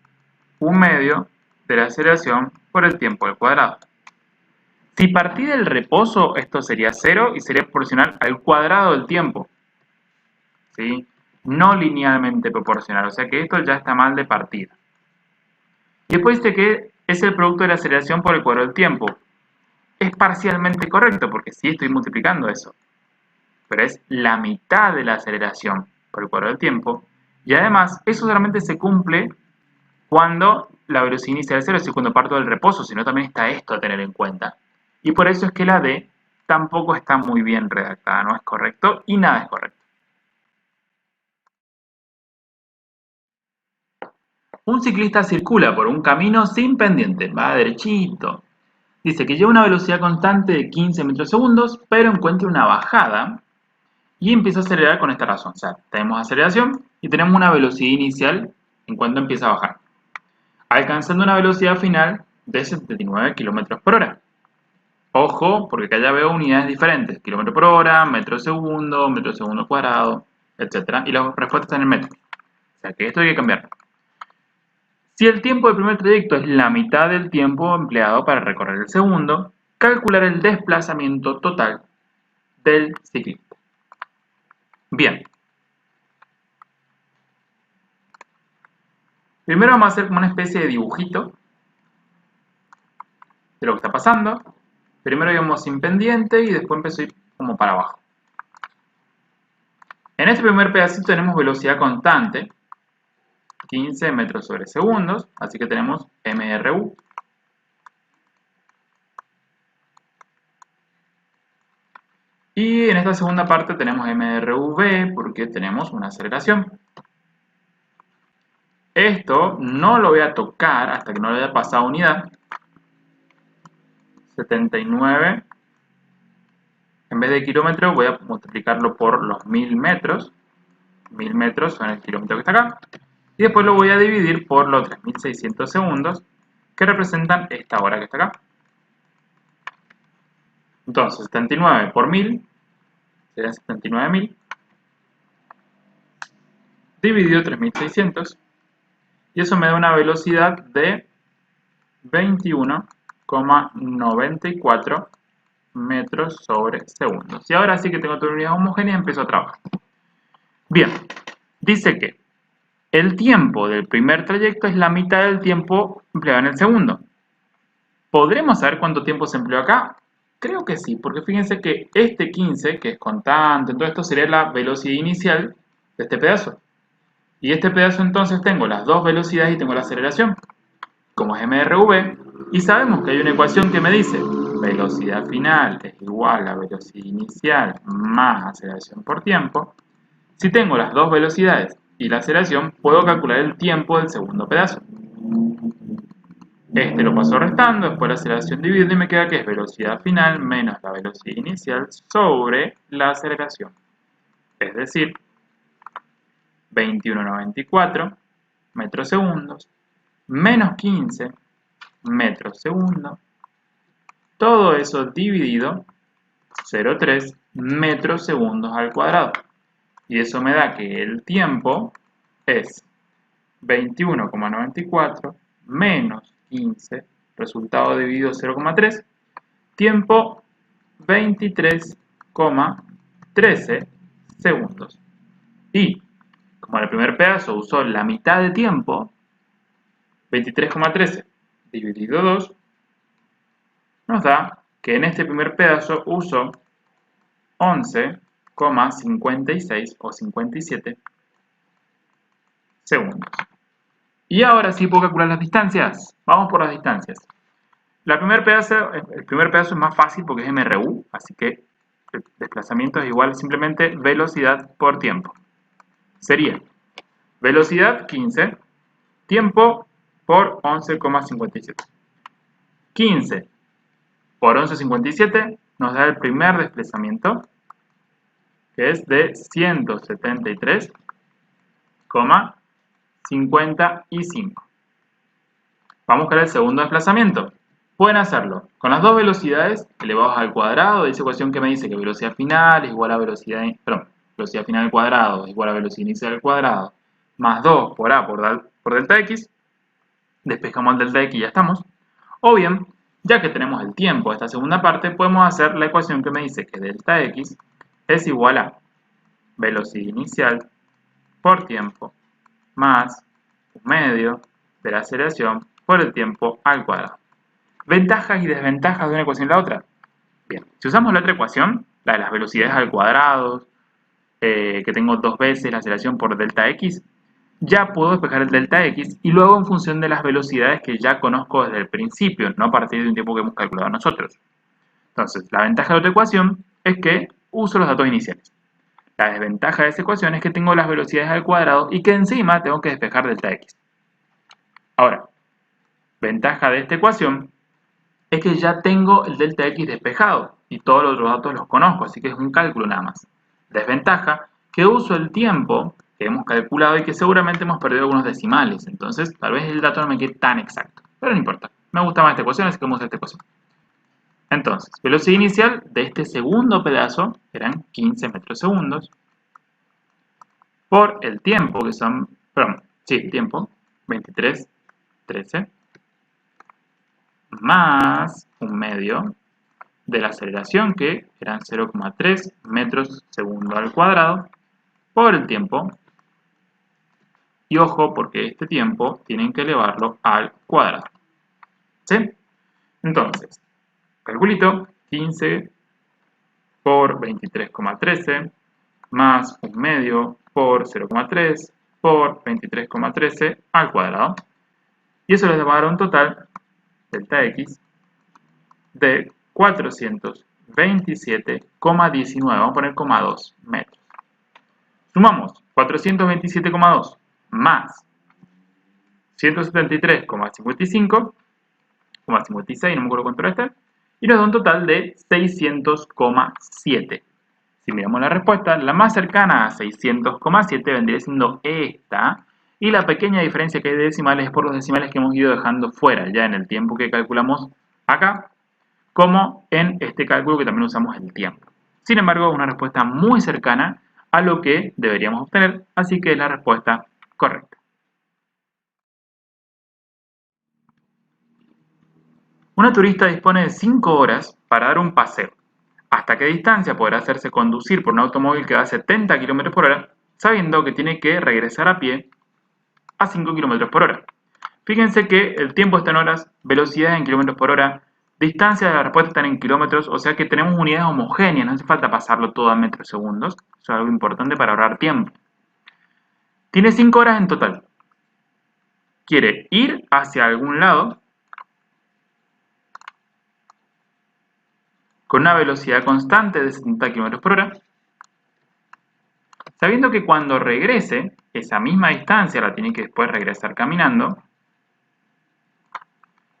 1/2 de la aceleración por el tiempo al cuadrado. Si partí del reposo, esto sería 0 y sería proporcional al cuadrado del tiempo. ¿Sí? No linealmente proporcional, o sea que esto ya está mal de partida. Y después dice que es el producto de la aceleración por el cuadrado del tiempo. Es parcialmente correcto, porque sí estoy multiplicando eso. Pero es la mitad de la aceleración por el cuadrado del tiempo. Y además, eso solamente se cumple cuando la velocidad inicial es 0, es decir, cuando parto del reposo, sino también está esto a tener en cuenta. Y por eso es que la D tampoco está muy bien redactada, no es correcto y nada es correcto. Un ciclista circula por un camino sin pendiente, va derechito. Dice que lleva una velocidad constante de 15 metros segundos, pero encuentra una bajada y empieza a acelerar con esta razón. O sea, tenemos aceleración y tenemos una velocidad inicial en cuanto empieza a bajar, alcanzando una velocidad final de 79 km por hora. Ojo, porque acá ya veo unidades diferentes, kilómetro por hora, metro segundo cuadrado, etc. Y las respuestas están en metros. O sea que esto hay que cambiarlo. Si el tiempo del primer trayecto es la mitad del tiempo empleado para recorrer el segundo, calcular el desplazamiento total del ciclista. Bien. Primero vamos a hacer como una especie de dibujito de lo que está pasando. Primero íbamos sin pendiente y después empezó a ir como para abajo. En este primer pedacito tenemos velocidad constante, 15 metros sobre segundos, así que tenemos MRU. Y en esta segunda parte tenemos MRV porque tenemos una aceleración. Esto no lo voy a tocar hasta que no le haya pasado unidad. 79. En vez de kilómetros voy a multiplicarlo por los 1000 metros. 1000 metros son el kilómetro que está acá. Y después lo voy a dividir por los 3600 segundos que representan esta hora que está acá. Entonces 79 por 1000 serían 79.000. Dividido 3600. Y eso me da una velocidad de 21,94 metros sobre segundos. Y ahora sí que tengo toda unidad homogénea y empiezo a trabajar. Bien, dice que el tiempo del primer trayecto es la mitad del tiempo empleado en el segundo. ¿Podremos saber cuánto tiempo se empleó acá? Creo que sí, porque fíjense que este 15, que es constante, todo esto sería la velocidad inicial de este pedazo. Y este pedazo entonces tengo las dos velocidades y tengo la aceleración. como es MRV, y sabemos que hay una ecuación que me dice velocidad final es igual a velocidad inicial más aceleración por tiempo. Si tengo las dos velocidades y la aceleración, puedo calcular el tiempo del segundo pedazo. Este lo paso restando, después la aceleración dividiendo y me queda que es velocidad final menos la velocidad inicial sobre la aceleración. Es decir, 21,94 metros segundos menos 15 metros segundos. Todo eso dividido 0,3 metros segundos al cuadrado. Y eso me da que el tiempo es 21,94 menos 15, resultado dividido 0,3, tiempo 23,13 segundos. Y como el primer pedazo usó la mitad de tiempo, 23,13 dividido 2, nos da que en este primer pedazo uso 11,56 o 57 segundos. Y ahora sí puedo calcular las distancias. Vamos por las distancias. El primer pedazo es más fácil porque es MRU, así que el desplazamiento es igual simplemente velocidad por tiempo. Sería velocidad 15, tiempo por 11,57. 15 por 11,57 nos da el primer desplazamiento, que es de 173,55. Vamos a buscar el segundo desplazamiento. Pueden hacerlo con las dos velocidades elevadas al cuadrado de esa ecuación que me dice que velocidad final es igual a velocidad final al cuadrado es igual a velocidad inicial al cuadrado, más 2 por A por delta X. Despejamos el delta X y ya estamos. O bien, ya que tenemos el tiempo de esta segunda parte, podemos hacer la ecuación que me dice que delta X es igual a velocidad inicial por tiempo más un medio de la aceleración por el tiempo al cuadrado. ¿Ventajas y desventajas de una ecuación y la otra? Bien, si usamos la otra ecuación, la de las velocidades al cuadrado, que tengo dos veces la aceleración por delta X, ya puedo despejar el delta X y luego en función de las velocidades que ya conozco desde el principio, no a partir de un tiempo que hemos calculado nosotros. Entonces, la ventaja de otra ecuación es que uso los datos iniciales. La desventaja de esa ecuación es que tengo las velocidades al cuadrado y que encima tengo que despejar delta X. Ahora, ventaja de esta ecuación es que ya tengo el delta X despejado y todos los otros datos los conozco, así que es un cálculo nada más. Desventaja, que uso el tiempo que hemos calculado y que seguramente hemos perdido algunos decimales, entonces tal vez el dato no me quede tan exacto, pero no importa. Me gusta más esta ecuación, así que vamos a esta ecuación. Entonces, velocidad inicial de este segundo pedazo eran 15 metros segundos por el tiempo, que son, tiempo, 23,13, más un medio de la aceleración, que eran 0,3 metros segundo al cuadrado, por el tiempo. Y ojo, porque este tiempo tienen que elevarlo al cuadrado. ¿Sí? Entonces, calculito, 15 por 23,13 más un medio por 0,3 por 23,13 al cuadrado. Y eso les va a dar un total, delta X, de 427,19, vamos a poner 2 metros. Sumamos 427,2 más 173,55, 56, no me acuerdo cuánto era este, y nos da un total de 600,7. Si miramos la respuesta, la más cercana a 600,7 vendría siendo esta, y la pequeña diferencia que hay de decimales es por los decimales que hemos ido dejando fuera, ya en el tiempo que calculamos acá, como en este cálculo que también usamos el tiempo. Sin embargo, es una respuesta muy cercana a lo que deberíamos obtener, así que es la respuesta correcta. Una turista dispone de 5 horas para dar un paseo. ¿Hasta qué distancia podrá hacerse conducir por un automóvil que va a 70 km por hora, sabiendo que tiene que regresar a pie a 5 km por hora? Fíjense que el tiempo está en horas, velocidad en kilómetros por hora, distancia de la respuesta están en kilómetros, o sea que tenemos unidades homogéneas, no hace falta pasarlo todo a metros segundos. Eso es algo importante para ahorrar tiempo. Tiene 5 horas en total. quiere ir hacia algún lado con una velocidad constante de 70 km por hora, sabiendo que cuando regrese, esa misma distancia la tiene que después regresar caminando,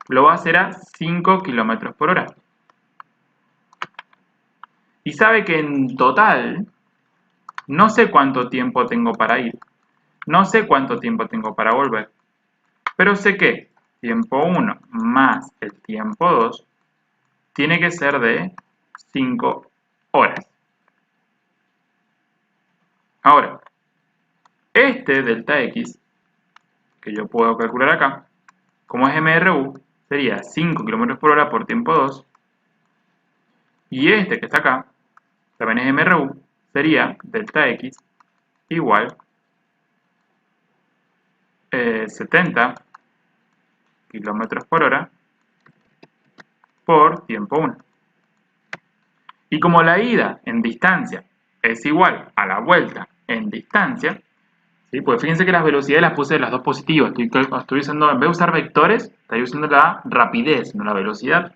lo va a hacer a 5 km por hora. Y sabe que en total, no sé cuánto tiempo tengo para ir, no sé cuánto tiempo tengo para volver, pero sé que tiempo 1 más el tiempo 2 tiene que ser de 5 horas. Ahora, este delta x, que yo puedo calcular acá, como es MRU, sería 5 km por hora por tiempo 2, y este que está acá, también es MRU, sería delta x igual 70 km por hora por tiempo 1. Y como la ida en distancia es igual a la vuelta en distancia, ¿sí? Pues fíjense que las velocidades las puse de las dos positivas. Estoy usando, en vez de usar vectores, estoy usando la rapidez, no la velocidad,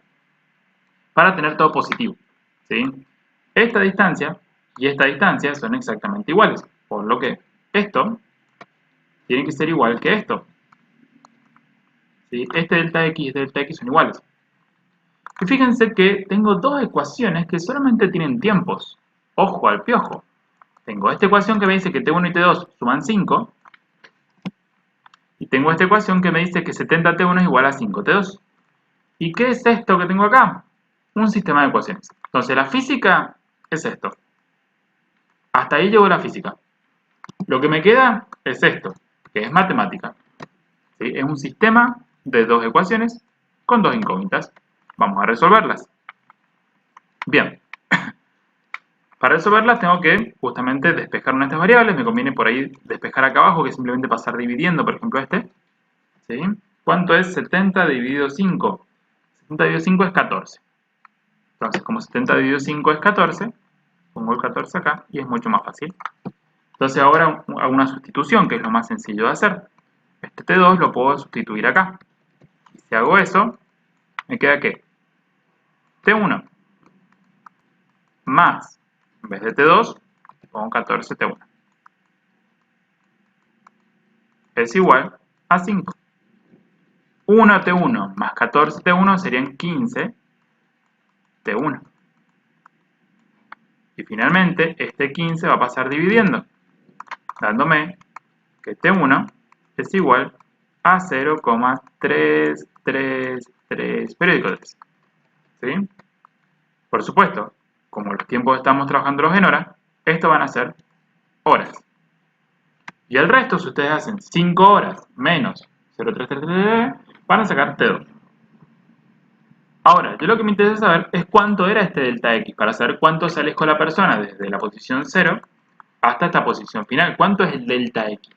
para tener todo positivo, ¿sí? Esta distancia y esta distancia son exactamente iguales, por lo que esto tiene que ser igual que esto, ¿sí? Este delta x y este delta x son iguales. Y fíjense que tengo dos ecuaciones que solamente tienen tiempos. Ojo al piojo. Tengo esta ecuación que me dice que T1 y T2 suman 5. Y tengo esta ecuación que me dice que 70T1 es igual a 5T2. ¿Y qué es esto que tengo acá? Un sistema de ecuaciones. Entonces la física es esto. Hasta ahí llegó la física. Lo que me queda es esto, que es matemática. ¿Sí? Es un sistema de dos ecuaciones con dos incógnitas. Vamos a resolverlas. Bien. Para resolverlas tengo que justamente despejar una de estas variables. Me conviene por ahí despejar acá abajo, que es simplemente pasar dividiendo, por ejemplo, este. ¿Sí? ¿Cuánto es 70 dividido 5? 70 dividido 5 es 14. Entonces, como 70 dividido 5 es 14, pongo el 14 acá y es mucho más fácil. Entonces ahora hago una sustitución, que es lo más sencillo de hacer. Este T2 lo puedo sustituir acá. Y si hago eso, me queda que T1 más, en vez de T2, pongo 14T1. Es igual a 5. 1T1 más 14T1 serían 15T1. Y finalmente, este 15 va a pasar dividiendo, dándome que T1 es igual a 0,333 periódico 3. ¿Sí? Por supuesto, como los tiempos estamos trabajándolos en horas, esto van a ser horas. Y el resto, si ustedes hacen 5 horas menos 0,333, van a sacar T2. Ahora, yo lo que me interesa saber es cuánto era este delta X, para saber cuánto se alejó la persona desde la posición 0 hasta esta posición final. ¿Cuánto es el delta X?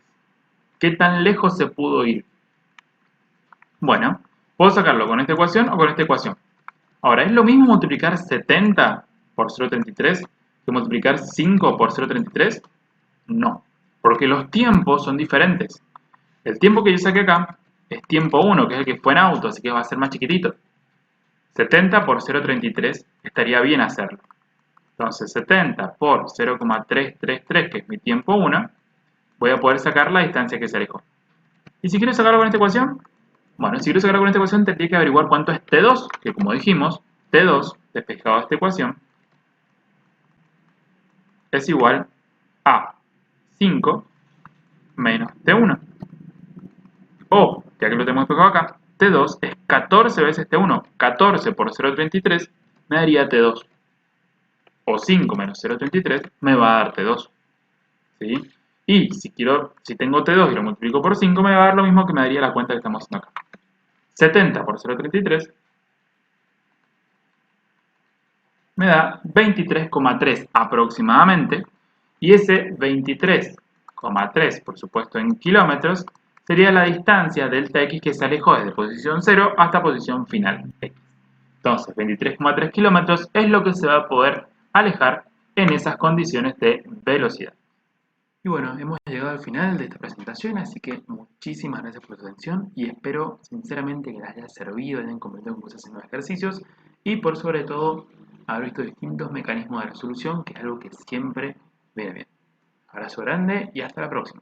¿Qué tan lejos se pudo ir? Bueno, puedo sacarlo con esta ecuación o con esta ecuación. Ahora, ¿es lo mismo multiplicar 70 por 0,33 que multiplicar 5 por 0,33? No, porque los tiempos son diferentes. El tiempo que yo saqué acá es tiempo 1, que es el que fue en auto, así que va a ser más chiquitito. 70 por 0,33 estaría bien hacerlo. Entonces 70 por 0,333, que es mi tiempo 1, voy a poder sacar la distancia que se alejó. ¿Y si quiero sacarlo con esta ecuación? Bueno, si quiero sacarlo con esta ecuación tendría que averiguar cuánto es T2, que como dijimos, T2 despejado de esta ecuación es igual a 5 menos T1. O, ya que lo tenemos despejado acá, T2 es 14 veces T1. 14 por 0,33 me daría T2. O 5 menos 0,33 me va a dar T2. ¿Sí? Y si tengo T2 y lo multiplico por 5, me va a dar lo mismo que me daría la cuenta que estamos haciendo acá. 70 por 0,33 me da 23,3 aproximadamente. Y ese 23,3, por supuesto en kilómetros, sería la distancia delta x que se alejó desde posición 0 hasta posición final x. Entonces, 23,3 kilómetros es lo que se va a poder alejar en esas condiciones de velocidad. Y bueno, hemos llegado al final de esta presentación, así que muchísimas gracias por su atención y espero sinceramente que les haya servido, hayan comprendido cómo se hacen los ejercicios y por sobre todo haber visto distintos mecanismos de resolución, que es algo que siempre viene bien. Abrazo grande y hasta la próxima.